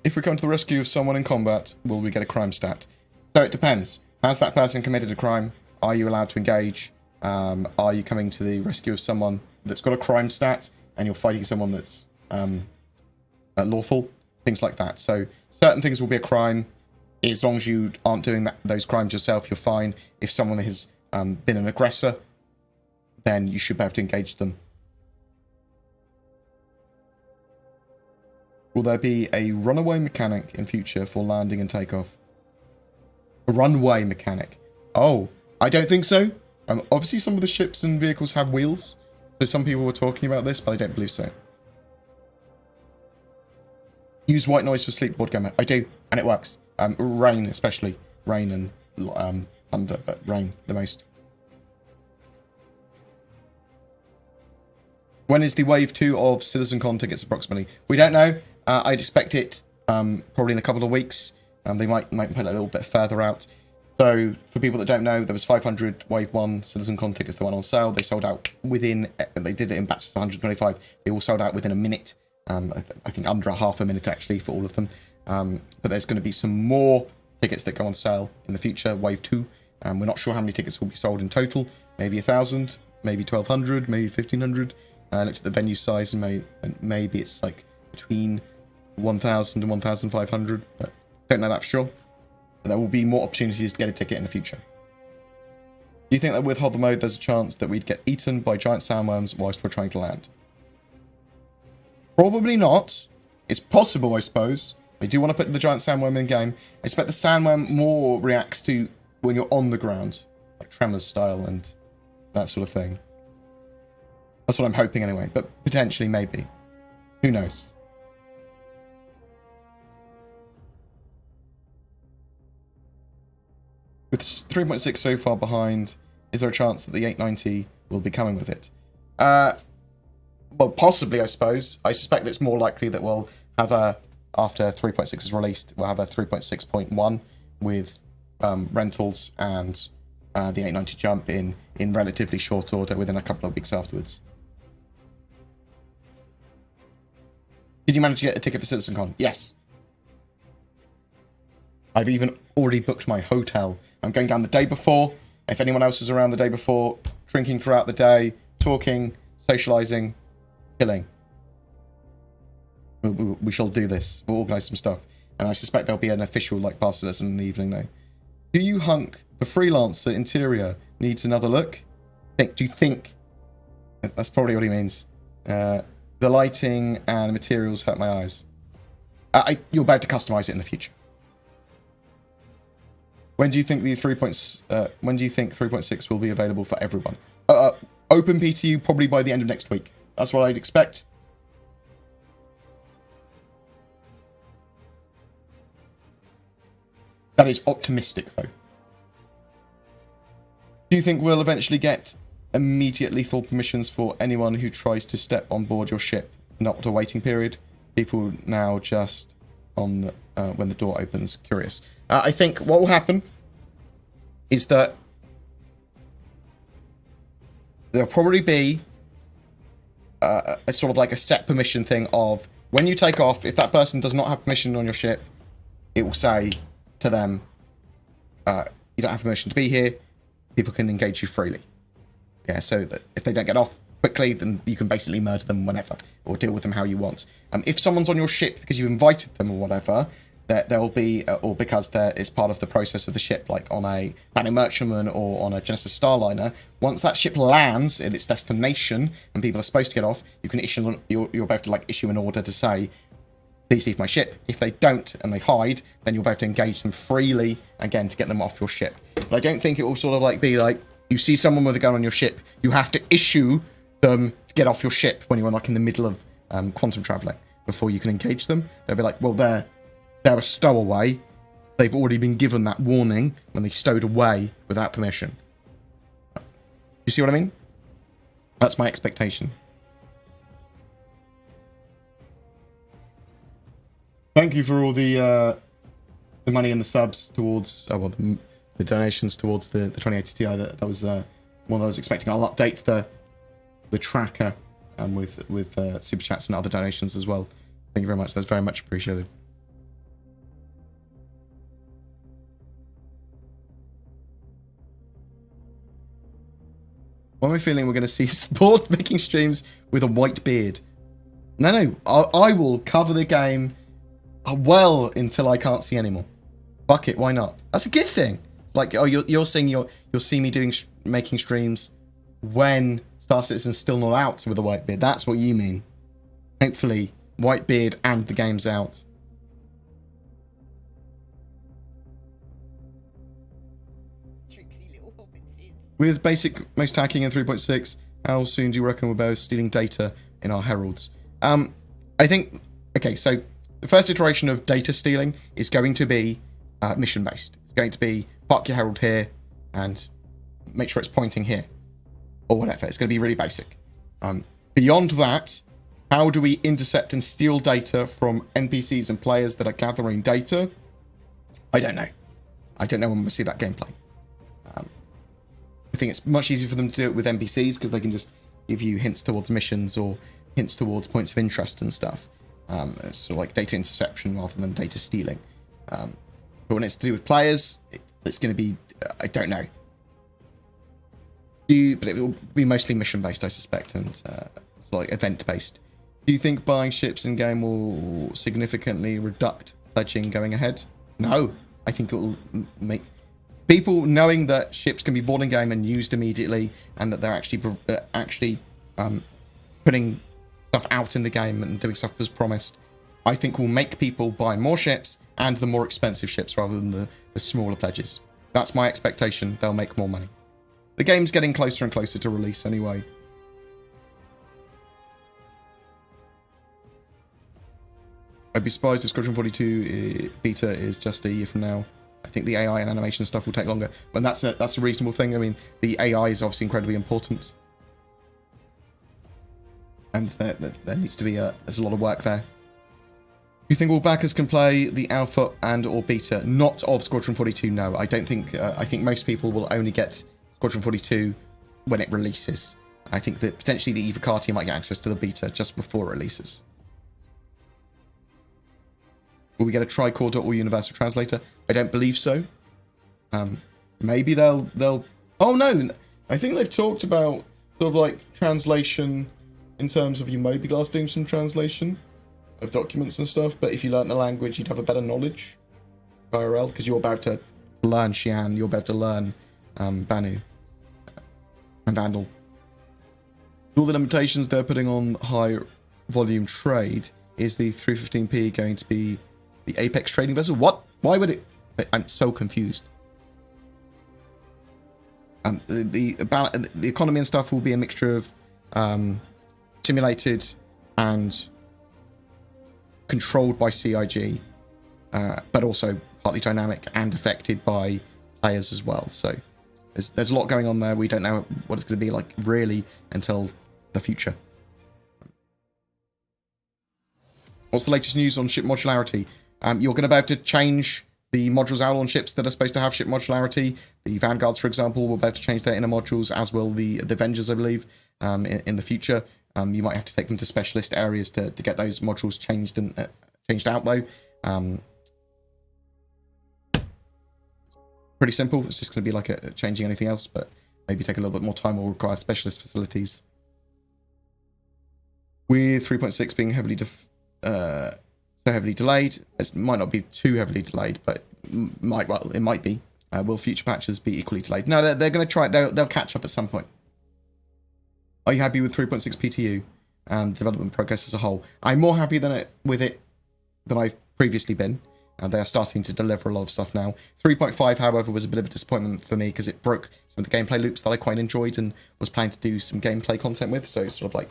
If we come to the rescue of someone in combat, will we get a crime stat? So it depends. Has that person committed a crime? Are you allowed to engage? Are you coming to the rescue of someone that's got a crime stat and you're fighting someone that's lawful? Things like that. So certain things will be a crime. As long as you aren't doing those crimes yourself, you're fine. If someone has been an aggressor, then you should be able to engage them. Will there be a runaway mechanic in future for landing and takeoff? A runway mechanic? Oh, I don't think so. Obviously, some of the ships and vehicles have wheels. So some people were talking about this, but I don't believe so. Use white noise for sleep, BoredGamer. I do, and it works. Rain, especially. Rain and thunder, but rain the most. When is the wave 2 of CitizenCon tickets approximately? We don't know. I'd expect it probably in a couple of weeks. They might put it a little bit further out. So, for people that don't know, there was 500 Wave 1 CitizenCon tickets that went on sale. They sold out within... They did it in batches of 125. They all sold out within a minute. I think under a half a minute, actually, for all of them. But there's going to be some more tickets that go on sale in the future, Wave 2. We're not sure how many tickets will be sold in total. Maybe 1,000, maybe 1,200, maybe 1,500. I looked at the venue size and maybe it's like between 1,000 and 1,500, but don't know that for sure. But there will be more opportunities to get a ticket in the future. Do you think that with hover mode there's a chance that we'd get eaten by giant sandworms whilst we're trying to land? Probably not. It's possible, I suppose. They do want to put the giant sandworm in game. I expect the sandworm more reacts to when you're on the ground, like Tremors style and that sort of thing. That's what I'm hoping anyway, but potentially, maybe. Who knows? With 3.6 so far behind, is there a chance that the 890 will be coming with it? Well, possibly, I suppose. I suspect it's more likely that we'll have a, after 3.6 is released, we'll have a 3.6.1 with rentals and the 890 jump in relatively short order within a couple of weeks afterwards. Did you manage to get a ticket for CitizenCon? Yes. I've even already booked my hotel. I'm going down the day before. If anyone else is around the day before, drinking throughout the day, talking, socializing, chilling. We shall do this. We'll organise some stuff. And I suspect there'll be an official, like, pass lesson in the evening, though. Do you hunk the freelancer interior needs another look? Do you think? That's probably what he means. The lighting and materials hurt my eyes. You'll be able to customize it in the future. When do you think the 3.6 will be available for everyone? Open PTU probably by the end of next week. That's what I'd expect. That is optimistic, though. Do you think we'll eventually get immediate lethal permissions for anyone who tries to step on board your ship? Not a waiting period. People now just on the, when the door opens. Curious. I think what will happen is that there'll probably be a sort of like a set permission thing of when you take off, if that person does not have permission on your ship, it will say to them, you don't have permission to be here, people can engage you freely. Yeah, so that if they don't get off quickly, then you can basically murder them whenever, or deal with them how you want. If someone's on your ship because you invited them or whatever, there will be, or because it's part of the process of the ship, like on a Banning Merchantman or on a Genesis Starliner, once that ship lands at its destination and people are supposed to get off, you can issue, you're able to like issue an order to say, please leave my ship. If they don't and they hide, then you'll be able to engage them freely again to get them off your ship. But I don't think it will sort of like be like, you see someone with a gun on your ship, you have to issue them to get off your ship when you're like in the middle of quantum traveling before you can engage them. They'll be like, well, they're a stowaway. they've already been given that warning when they stowed away without permission. You see what I mean? That's my expectation. Thank you for all the money and the subs towards, the donations towards the 2080 Ti. That was one that I was expecting. I'll update the tracker with super chats and other donations as well. Thank you very much. That's very much appreciated. Why am I feeling we're going to see Sport making streams with a white beard? No, I will cover the game well until I can't see anymore. Fuck it, why not? That's a good thing. Like, oh, you're saying you'll see me making streams when Star Citizen's still not out with a white beard. That's what you mean. Hopefully, white beard and the game's out. With basic most hacking in 3.6, how soon do you reckon we're both stealing data in our heralds? I think, okay, so the first iteration of data stealing is going to be mission-based. It's going to be park your herald here and make sure it's pointing here or whatever. It's going to be really basic. Beyond that, how do we intercept and steal data from NPCs and players that are gathering data? I don't know. I don't know when we'll see that gameplay. I think it's much easier for them to do it with NPCs because they can just give you hints towards missions or hints towards points of interest and stuff. It's sort of like data interception rather than data stealing. But when it's to do with players, it's going to be, I don't know. But it will be mostly mission-based, I suspect, and sort of like event-based. Do you think buying ships in-game will significantly reduce pledging going ahead? No. I think it will make people knowing that ships can be bought in game and used immediately, and that they're actually putting stuff out in the game and doing stuff as promised, I think will make people buy more ships and the more expensive ships rather than the smaller pledges. That's my expectation. They'll make more money. The game's getting closer and closer to release anyway. I'd be surprised if Squadron 42 beta is just a year from now. I think the AI and animation stuff will take longer. And that's a reasonable thing. I mean, the AI is obviously incredibly important. And there needs to be there's a lot of work there. Do you think all backers can play the alpha and or beta? Not of Squadron 42, no. I don't think, I think most people will only get Squadron 42 when it releases. I think that potentially the EVOCATI might get access to the beta just before it releases. Will we get a tricorder or universal translator? I don't believe so. Maybe they'll. Oh no! I think they've talked about sort of like translation in terms of your Mobilars doing some translation of documents and stuff. But if you learn the language, you'd have a better knowledge IRL because you're about to learn Xi'an, you're about to learn Banu and Vanduul. All the limitations they're putting on high volume trade, is the 315p going to be the Apex trading vessel? What? Why would it? I'm so confused. The economy and stuff will be a mixture of simulated and controlled by CIG, but also partly dynamic and affected by players as well. So there's a lot going on there. We don't know what it's going to be like really until the future. What's the latest news on ship modularity? You're going to be able to change the modules out on ships that are supposed to have ship modularity. The Vanguards, for example, will be able to change their inner modules, as will the Avengers, I believe, in the future. You might have to take them to specialist areas to get those modules changed and changed out, though. Pretty simple. It's just going to be like changing anything else, but maybe take a little bit more time or require specialist facilities. With 3.6 being so heavily delayed, it might not be too heavily delayed, but it might be. Will future patches be equally delayed? No, they're going to try. They'll catch up at some point. Are you happy with 3.6 PTU and development progress as a whole? I'm more happy with it than I've previously been, and they are starting to deliver a lot of stuff now. 3.5, however, was a bit of a disappointment for me because it broke some of the gameplay loops that I quite enjoyed and was planning to do some gameplay content with, so it sort of like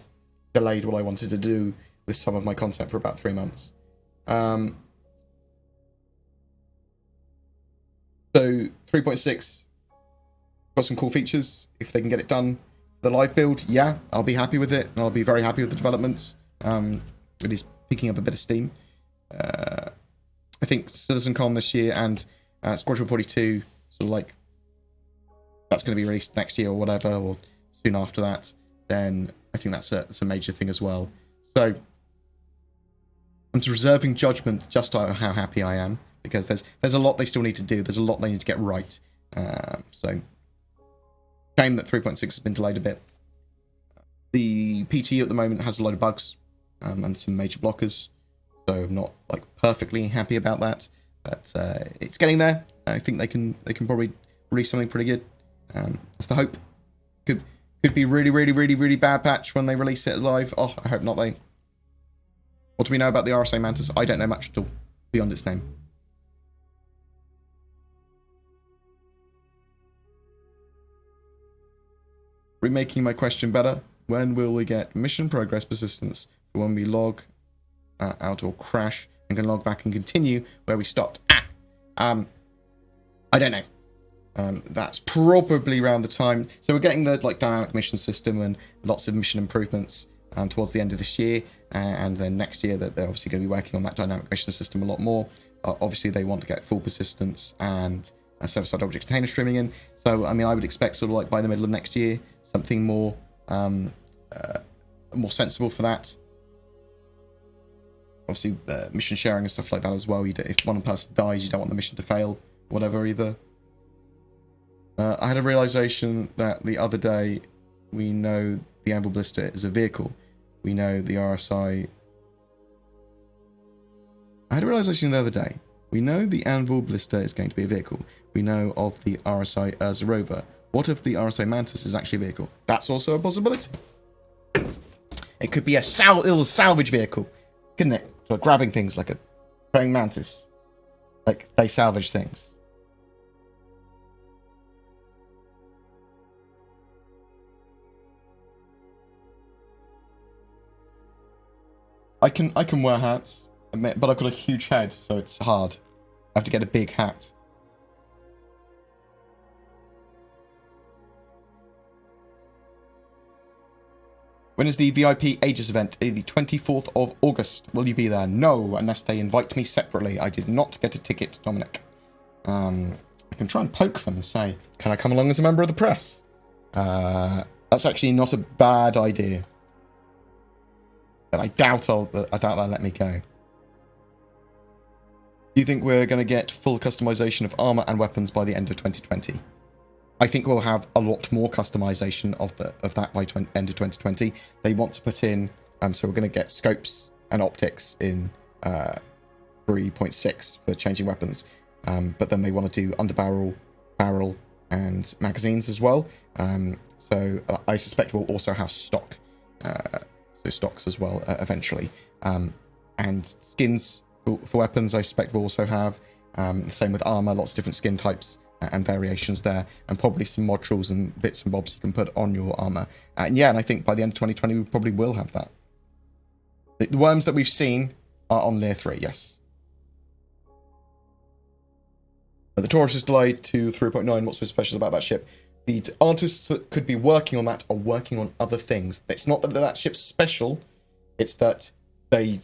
delayed what I wanted to do with some of my content for about 3 months. So 3.6 got some cool features. If they can get it done, the live build, yeah, I'll be happy with it, and I'll be very happy with the developments. It is picking up a bit of steam. I think CitizenCon this year and Squadron 42, sort of like, that's going to be released next year or whatever, or soon after that, then I think that's a major thing as well. So I'm reserving judgment just on how happy I am, because there's a lot they still need to do. There's a lot they need to get right. So shame that 3.6 has been delayed a bit. The PTU at the moment has a load of bugs and some major blockers, so I'm not like perfectly happy about that, but it's getting there. I think they can probably release something pretty good. That's the hope. Could be really bad patch when they release it live. Oh, I hope not. What do we know about the RSA Mantis? I don't know much at all beyond its name. Remaking my question better. When will we get mission progress persistence for when we log out or crash and can log back and continue where we stopped? I don't know. That's probably around the time. So we're getting the dynamic mission system and lots of mission improvements towards the end of this year, and then next year that they're obviously going to be working on that dynamic mission system a lot more. Obviously they want to get full persistence and server-side object container streaming in. So I mean, I would expect sort of like by the middle of next year something more more sensible for that. Obviously mission sharing and stuff like that as well. If one person dies, you don't want the mission to fail, whatever either. I had a realization that the other day, we know the Anvil Blister is a vehicle. We know the RSI. I had a realization the other day. We know the Anvil Blister is going to be a vehicle. We know of the RSI Urza Rover. What if the RSI Mantis is actually a vehicle? That's also a possibility. It could be a little salvage vehicle, couldn't it? For grabbing things like a praying mantis. Like, they salvage things. I can wear hats, but I've got a huge head, so it's hard. I have to get a big hat. When is the VIP Aegis event? The 24th of August. Will you be there? No, unless they invite me separately. I did not get a ticket, Dominic. I can try and poke them and say, can I come along as a member of the press? That's actually not a bad idea. But I doubt they'll let me go. Do you think we're going to get full customization of armor and weapons by the end of 2020? I think we'll have a lot more customization of that by end of 2020. They want to put in, so we're going to get scopes and optics in 3.6 for changing weapons. But then they want to do underbarrel, barrel, and magazines as well. So I suspect we'll also have stock. So stocks as well eventually, and skins for weapons I suspect we'll also have. The same with armor, lots of different skin types and variations there, and probably some modules and bits and bobs you can put on your armor. And yeah, and I think by the end of 2020 we probably will have that. The worms that we've seen are on layer 3, yes. The Taurus is delayed to 3.9. What's so special about that ship? The artists that could be working on that are working on other things. It's not that that ship's special, it's that they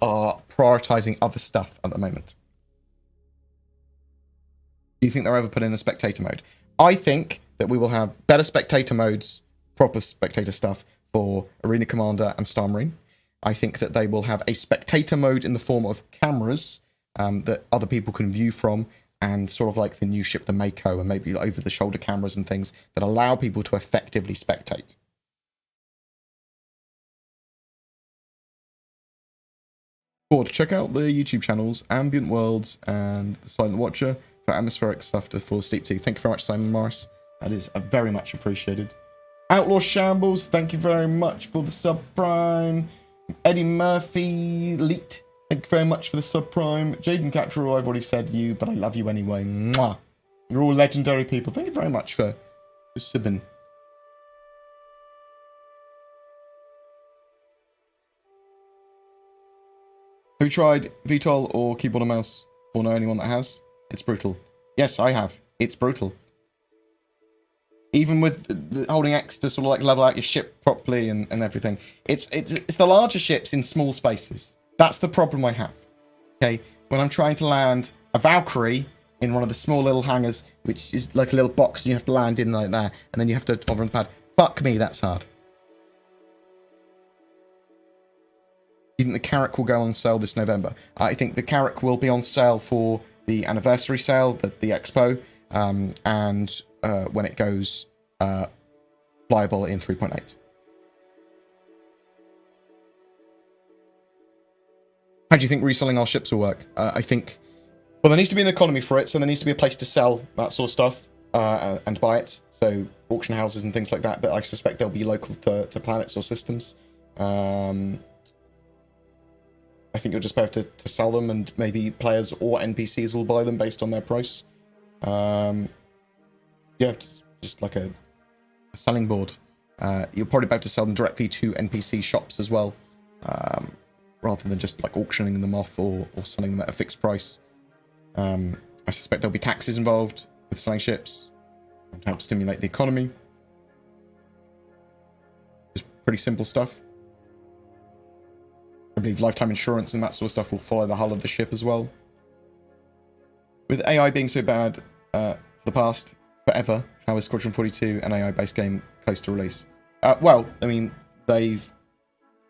are prioritizing other stuff at the moment. Do you think they'll ever put in a spectator mode? I think that we will have better spectator modes, proper spectator stuff for Arena Commander and Star Marine. I think that they will have a spectator mode in the form of cameras that other people can view from, and sort of like the new ship, the Mako, and maybe over-the-shoulder cameras and things that allow people to effectively spectate. Check out the YouTube channels, Ambient Worlds and The Silent Watcher, for atmospheric stuff to fall asleep to. Thank you very much, Simon Morris. That is very much appreciated. Outlaw Shambles, thank you very much for the subprime. Eddie Murphy, Leet, thank you very much for the subprime. Jaden Catcherall, I've already said you, but I love you anyway. Mwah. You're all legendary people. Thank you very much for subbing. Have you tried VTOL or keyboard and mouse? Or know anyone that has? It's brutal. Yes, I have. It's brutal. Even with holding X to sort of like level out your ship properly and everything. It's the larger ships in small spaces. That's the problem I have. Okay, when I'm trying to land a Valkyrie in one of the small little hangars, which is like a little box and you have to land in like that, and then you have to hover on the pad. Fuck me, that's hard. Do you think the Carrack will go on sale this November? I think the Carrack will be on sale for the anniversary sale, the Expo, and when it goes flyable in 3.8. How do you think reselling our ships will work? I think, well, there needs to be an economy for it, so there needs to be a place to sell that sort of stuff and buy it. So auction houses and things like that, but I suspect they'll be local to planets or systems. I think you'll just have to sell them, and maybe players or NPCs will buy them based on their price. Yeah, just like a selling board. You'll probably be able to sell them directly to NPC shops as well, rather than just like auctioning them off or selling them at a fixed price. I suspect there'll be taxes involved with selling ships to help stimulate the economy. Just pretty simple stuff. I believe lifetime insurance and that sort of stuff will follow the hull of the ship as well. With AI being so bad for the past forever, how is Squadron 42 an AI-based game close to release? Well, I mean, they've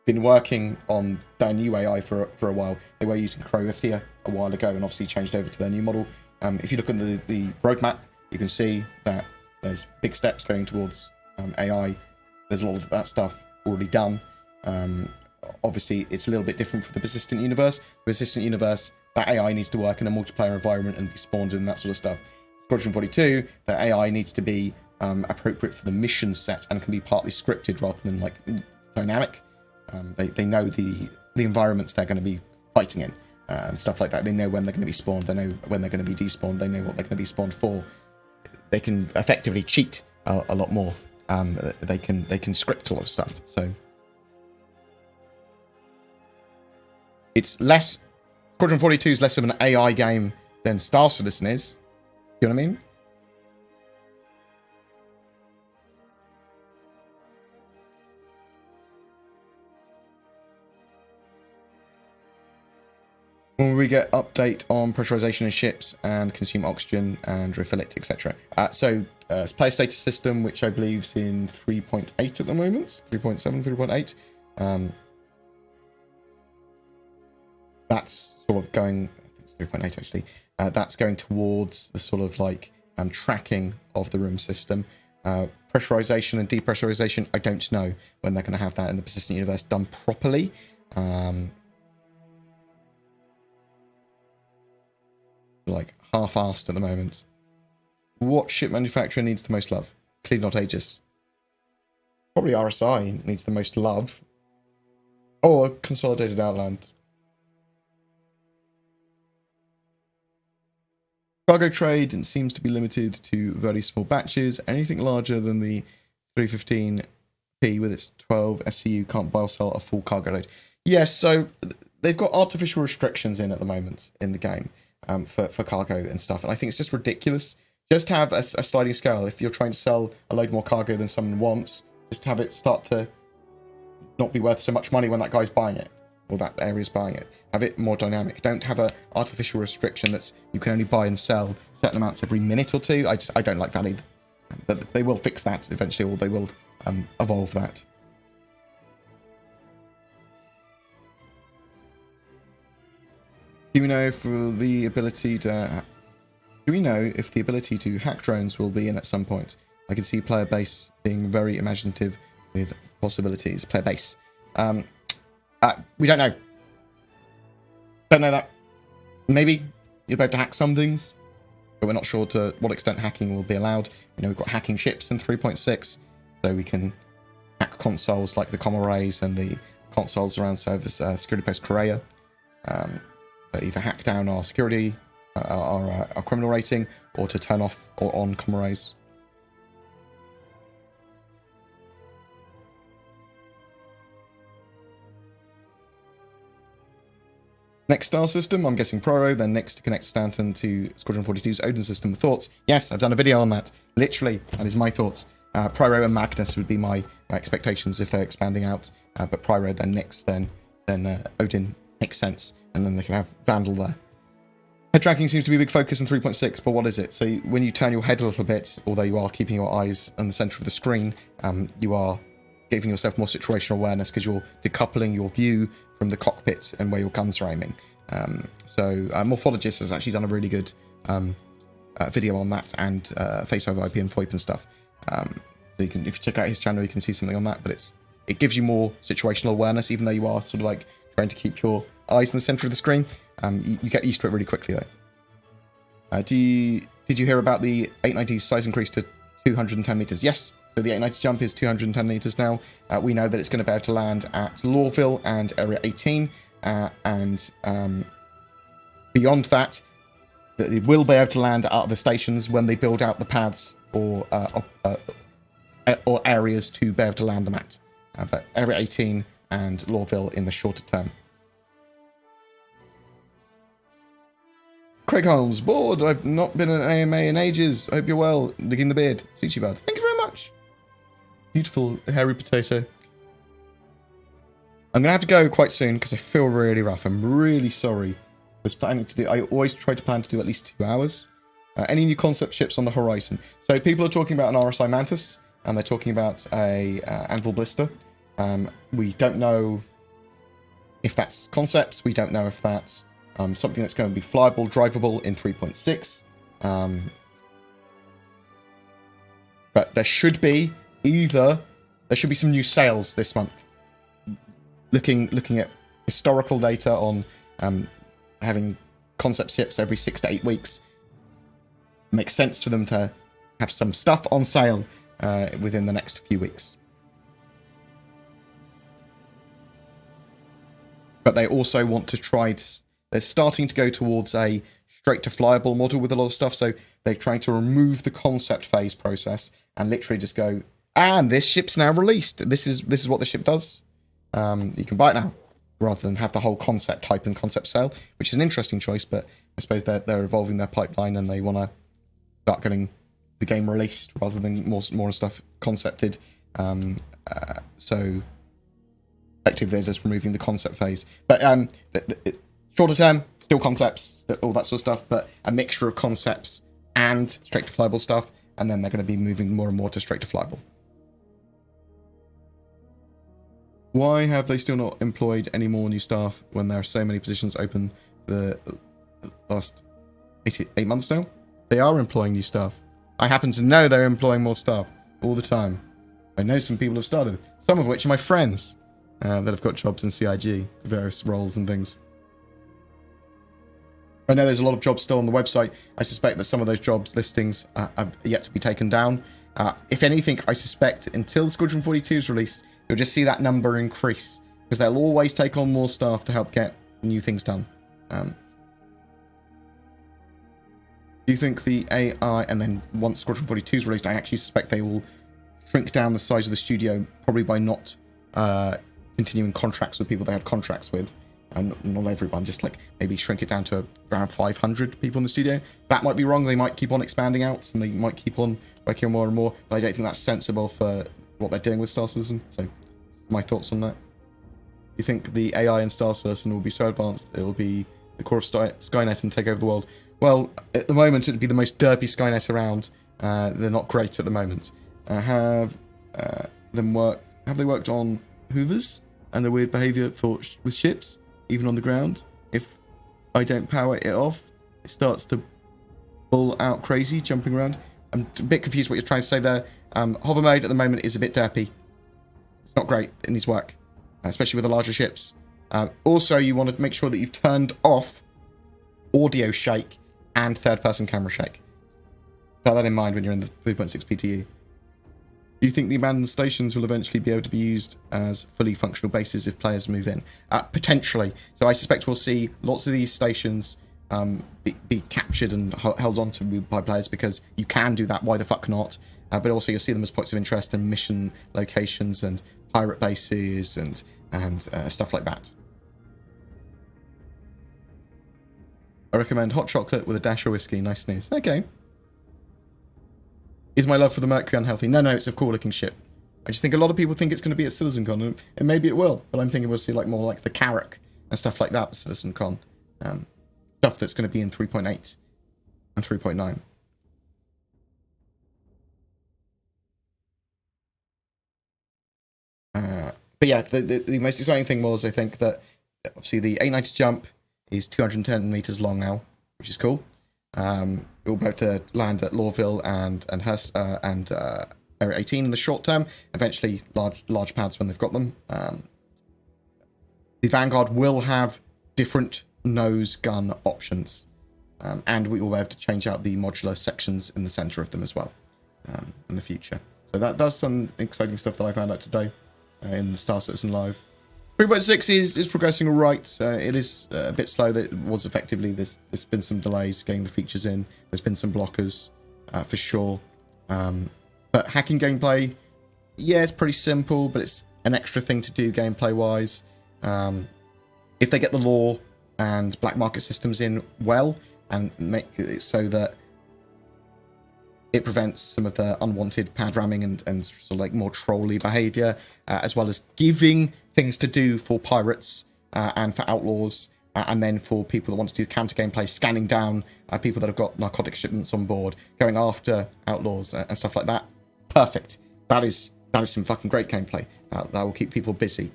been working on their new AI for a while. They were using Croathia a while ago and obviously changed over to their new model. If you look at the roadmap, you can see that there's big steps going towards AI. There's a lot of that stuff already done. Obviously, it's a little bit different for the persistent universe. The persistent universe, that AI needs to work in a multiplayer environment and be spawned and that sort of stuff. Squadron 42, the AI needs to be appropriate for the mission set and can be partly scripted rather than like dynamic. They know the environments they're going to be fighting in and stuff like that. They know when they're going to be spawned. They know when they're going to be despawned. They know what they're going to be spawned for. They can effectively cheat a lot more. They can script a lot of stuff. So it's less. Squadron 42 is less of an AI game than Star Citizen is. You know what I mean? When we get update on pressurization in ships and consume oxygen and refill it, etc. So it's player status system, which I believe is in 3.8 at the moment, 3.7, 3.8. That's sort of going, I think it's 3.8 actually. That's going towards the sort of like tracking of the room system. Pressurization and depressurization, I don't know when they're going to have that in the persistent universe done properly. Like half-assed at the moment. What ship manufacturer needs the most love? Clearly not Aegis. Probably RSI needs the most love. Or Consolidated Outland. Cargo trade seems to be limited to very small batches. Anything larger than the 315p with its 12 SCU can't buy or sell a full cargo load. Yes, so they've got artificial restrictions in at the moment in the game for cargo and stuff. And I think it's just ridiculous. Just have a sliding scale. If you're trying to sell a load more cargo than someone wants, just have it start to not be worth so much money when that guy's buying it. Or that area's buying it. Have it more dynamic. Don't have an artificial restriction that's you can only buy and sell certain amounts every minute or two. I don't like that either. But they will fix that eventually, or they will evolve that. Do we know if the ability to hack drones will be in at some point? I can see player base being very imaginative with possibilities. Player base. We don't know. Don't know that. Maybe you'll be able to hack some things, but we're not sure to what extent hacking will be allowed. You know, we've got hacking ships in 3.6, so we can hack consoles like the comm arrays and the consoles around servers, security post Korea. Either hack down our security, our criminal rating, or to turn off or on comm arrays. Next star system, I'm guessing Proro, then next to connect Stanton to Squadron 42's Odin system. Thoughts? Yes, I've done a video on that. Literally, that is my thoughts. Proro and Magnus would be my expectations if they're expanding out. But Proro, then Nyx, then Odin makes sense. And then they can have Vanduul there. Head tracking seems to be a big focus in 3.6, but what is it? So when you turn your head a little bit, although you are keeping your eyes in the center of the screen, you are giving yourself more situational awareness because you're decoupling your view from the cockpit and where your guns are aiming. Morphologist has actually done a really good video on that, and face over IP and FOIP and stuff. So you can, if you check out his channel, you can see something on that. But it gives you more situational awareness, even though you are sort of like trying to keep your eyes in the center of the screen. You get used to it really quickly, though. Did you hear about the 890's size increase to 210 meters? Yes. So the 890 jump is 210 meters now. We know that it's going to be able to land at Lawville and Area 18, and beyond that, that it will be able to land at other stations when they build out the pads or areas to be able to land them at. But Area 18 and Lawville in the shorter term. Craig Holmes, bored. I've not been at an AMA in ages. Hope you're well. Digging the beard. Suchi Bud. Thank you very much. Beautiful hairy potato. I'm going to have to go quite soon because I feel really rough. I'm really sorry. I always try to plan to do at least 2 hours. Any new concept ships on the horizon? So people are talking about an RSI Mantis, and they're talking about a Anvil Blister. We don't know if that's concepts. We don't know if that's something that's going to be flyable, drivable in 3.6. But there should be some new sales this month. Looking at historical data on having concept ships every 6 to 8 weeks, it makes sense for them to have some stuff on sale within the next few weeks. But they also want to they're starting to go towards a straight to flyable model with a lot of stuff. So they're trying to remove the concept phase process and literally just go, and this ship's now released. This is what the ship does. You can buy it now, rather than have the whole concept type and concept sale, which is an interesting choice. But I suppose they're evolving their pipeline and they want to start getting the game released rather than more stuff concepted. So effectively, they're just removing the concept phase. But shorter term, still concepts, all that sort of stuff, but a mixture of concepts and straight to flyable stuff. And then they're going to be moving more and more to straight to flyable. Why have they still not employed any more new staff when there are so many positions open the last 8 months now? They are employing new staff. I happen to know they're employing more staff all the time. I know some people have started, some of which are my friends that have got jobs in CIG, various roles and things. I know there's a lot of jobs still on the website. I suspect that some of those jobs listings are yet to be taken down. If anything, I suspect until Squadron 42 is released, you'll just see that number increase because they'll always take on more staff to help get new things done. Do you think the AI, and then once Squadron 42 is released, I actually suspect they will shrink down the size of the studio, probably by not continuing contracts with people they had contracts with. And not everyone, just like maybe shrink it down to around 500 people in the studio. That might be wrong. They might keep on expanding out and they might keep on working on more and more. But I don't think that's sensible for what they're doing with Star Citizen. So my thoughts on that. Do you think the AI in Star Citizen will be so advanced that it will be the core of Skynet and take over the world? Well, at the moment, it would be the most derpy Skynet around. They're not great at the moment. Have they worked on hoovers and the weird behavior with ships? Even on the ground, if I don't power it off, it starts to pull out crazy, jumping around. I'm a bit confused what you're trying to say there. Hover mode at the moment is a bit derpy. It's not great. It needs work, especially with the larger ships. Also, you want to make sure that you've turned off audio shake and third-person camera shake. Bear that in mind when you're in the 3.6 PTU. Do you think the abandoned stations will eventually be able to be used as fully functional bases if players move in? Potentially. So I suspect we'll see lots of these stations be captured and held on to by players because you can do that. Why the fuck not? But also you'll see them as points of interest and mission locations and pirate bases and stuff like that. I recommend hot chocolate with a dash of whiskey. Nice snooze. Okay. Is my love for the Mercury unhealthy? No, it's a cool looking ship. I just think a lot of people think it's going to be at CitizenCon, and maybe it will, but I'm thinking we'll see like more like the Carrack and stuff like that at CitizenCon. Stuff that's going to be in 3.8 and 3.9. But yeah, the most exciting thing was, I think, that obviously the 890 jump is 210 meters long now, which is cool. We'll be able to land at Lorville and Area 18 in the short term. Eventually, large pads when they've got them. The Vanguard will have different nose gun options, and we will be able to change out the modular sections in the center of them as well in the future. So that's some exciting stuff that I found out today in the Star Citizen Live. 3.6 is progressing all right. It is a bit slow. That was effectively there's been some delays getting the features in. There's been some blockers for sure. But hacking gameplay, yeah, it's pretty simple, but it's an extra thing to do gameplay wise. If they get the law and black market systems in well and make it so that it prevents some of the unwanted pad ramming and sort of like more trolly behavior, as well as giving things to do for pirates and for outlaws, and then for people that want to do counter gameplay, scanning down people that have got narcotic shipments on board, going after outlaws and stuff like that. Perfect. That is some fucking great gameplay. That will keep people busy.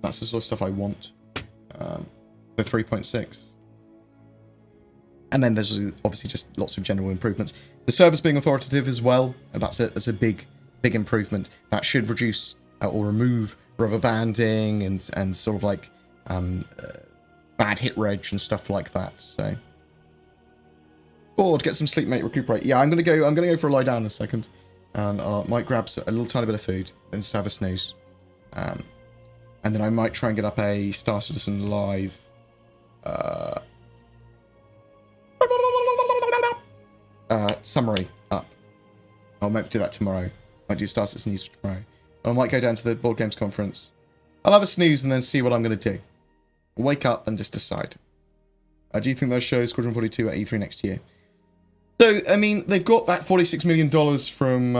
That's the sort of stuff I want for 3.6. And then there's obviously just lots of general improvements. The servers being authoritative as well, that's a big improvement. That should reduce or remove rubber banding and sort of like bad hit reg and stuff like that. So bored, get some sleep, mate, recuperate. Yeah, I'm gonna go for a lie down in a second, and might grab a little tiny bit of food and just have a snooze. And then I might try and get up a Star Citizen Live summary up. I might do that tomorrow. Might do Star Citizen News tomorrow. I might go down to the Board Games conference. I'll have a snooze and then see what I'm going to do. Wake up and just decide. Do you think they'll show Squadron 42 at E3 next year? So, I mean, they've got that $46 million from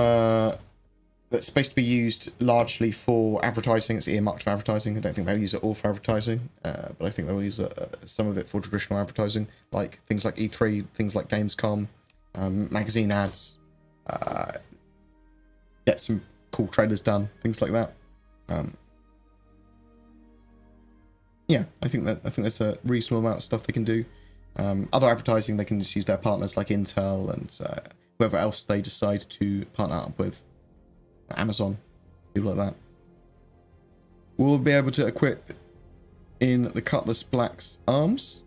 that's supposed to be used largely for advertising. It's earmarked for advertising. I don't think they'll use it all for advertising, but I think they'll use some of it for traditional advertising, like things like E3, things like Gamescom, magazine ads, get some cool trailers done, things like that. Yeah, I think there's a reasonable amount of stuff they can do. Other advertising, they can just use their partners like Intel and whoever else they decide to partner up with. Amazon, people like that. We'll be able to equip in the Cutlass Black's arms.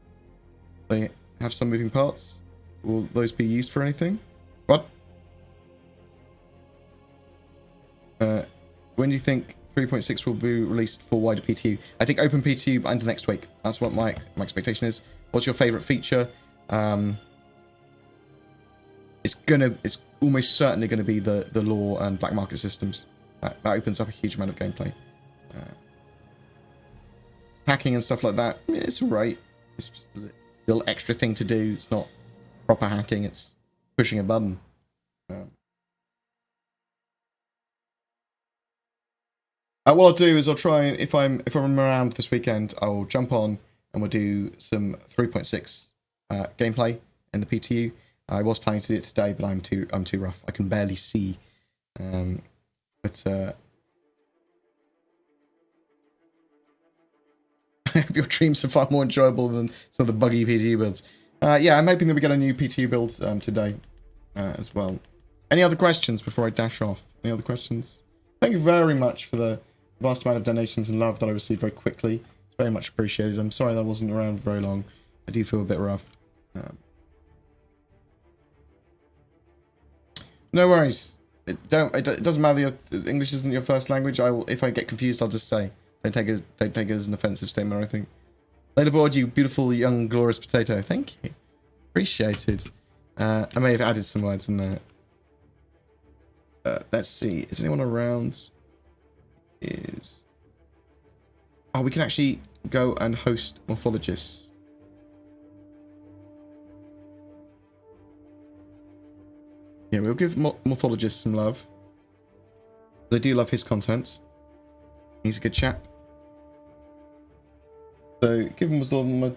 They have some moving parts. Will those be used for anything? What? When do you think 3.6 will be released for wider PTU? I think open PTU by end of next week. That's what my expectation is. What's your favorite feature? It's almost certainly gonna be the law and black market systems. That opens up a huge amount of gameplay. Hacking and stuff like that, it's alright. It's just a little extra thing to do. It's not proper hacking. It's pushing a button. What I'll do is I'll try, if I'm around this weekend, I'll jump on and we'll do some 3.6 gameplay in the PTU. I was planning to do it today, but I'm too rough. I can barely see. But your dreams are far more enjoyable than some of the buggy PTU builds. Yeah, I'm hoping that we get a new PTU build today as well. Any other questions before I dash off? Any other questions? Thank you very much for the vast amount of donations and love that I received very quickly. It's very much appreciated. I'm sorry that I wasn't around very long. I do feel a bit rough. No worries. It doesn't matter. English isn't your first language. If I get confused, I'll just say. Don't take it as an offensive statement or anything. Leaderboard, you beautiful young glorious potato. Thank you. Appreciated. I may have added some words in there. Let's see. Is anyone around? Oh, we can actually go and host morphologists. Yeah, we'll give Morphologist some love. They do love his content. He's a good chap. So give him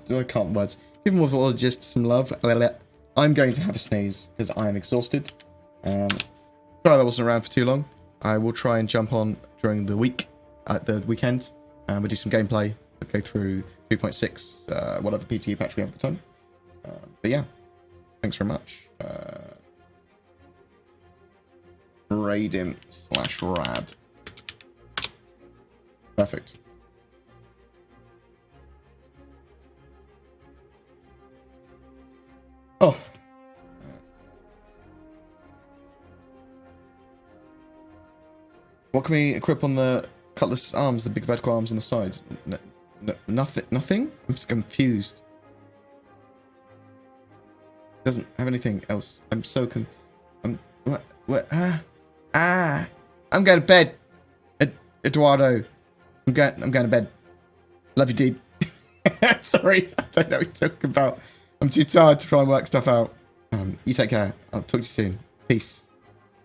I can't words. Give him Morphologist some love. I'm going to have a sneeze because I am exhausted. Sorry that wasn't around for too long. I will try and jump on during the week, at the weekend, and we'll do some gameplay. We'll go through 3.6, whatever PTU patch we have at the time. But yeah, thanks very much. Raiding/rad. Perfect. Oh. What can we equip on the cutlass arms, the big vertical arms on the side? Nothing? Nothing? I'm just confused. Doesn't have anything else. I'm so what? I'm going to bed. Eduardo. I'm going to bed. Love you, dude. Sorry, I don't know what you're talking about. I'm too tired to try and work stuff out. You take care. I'll talk to you soon. Peace.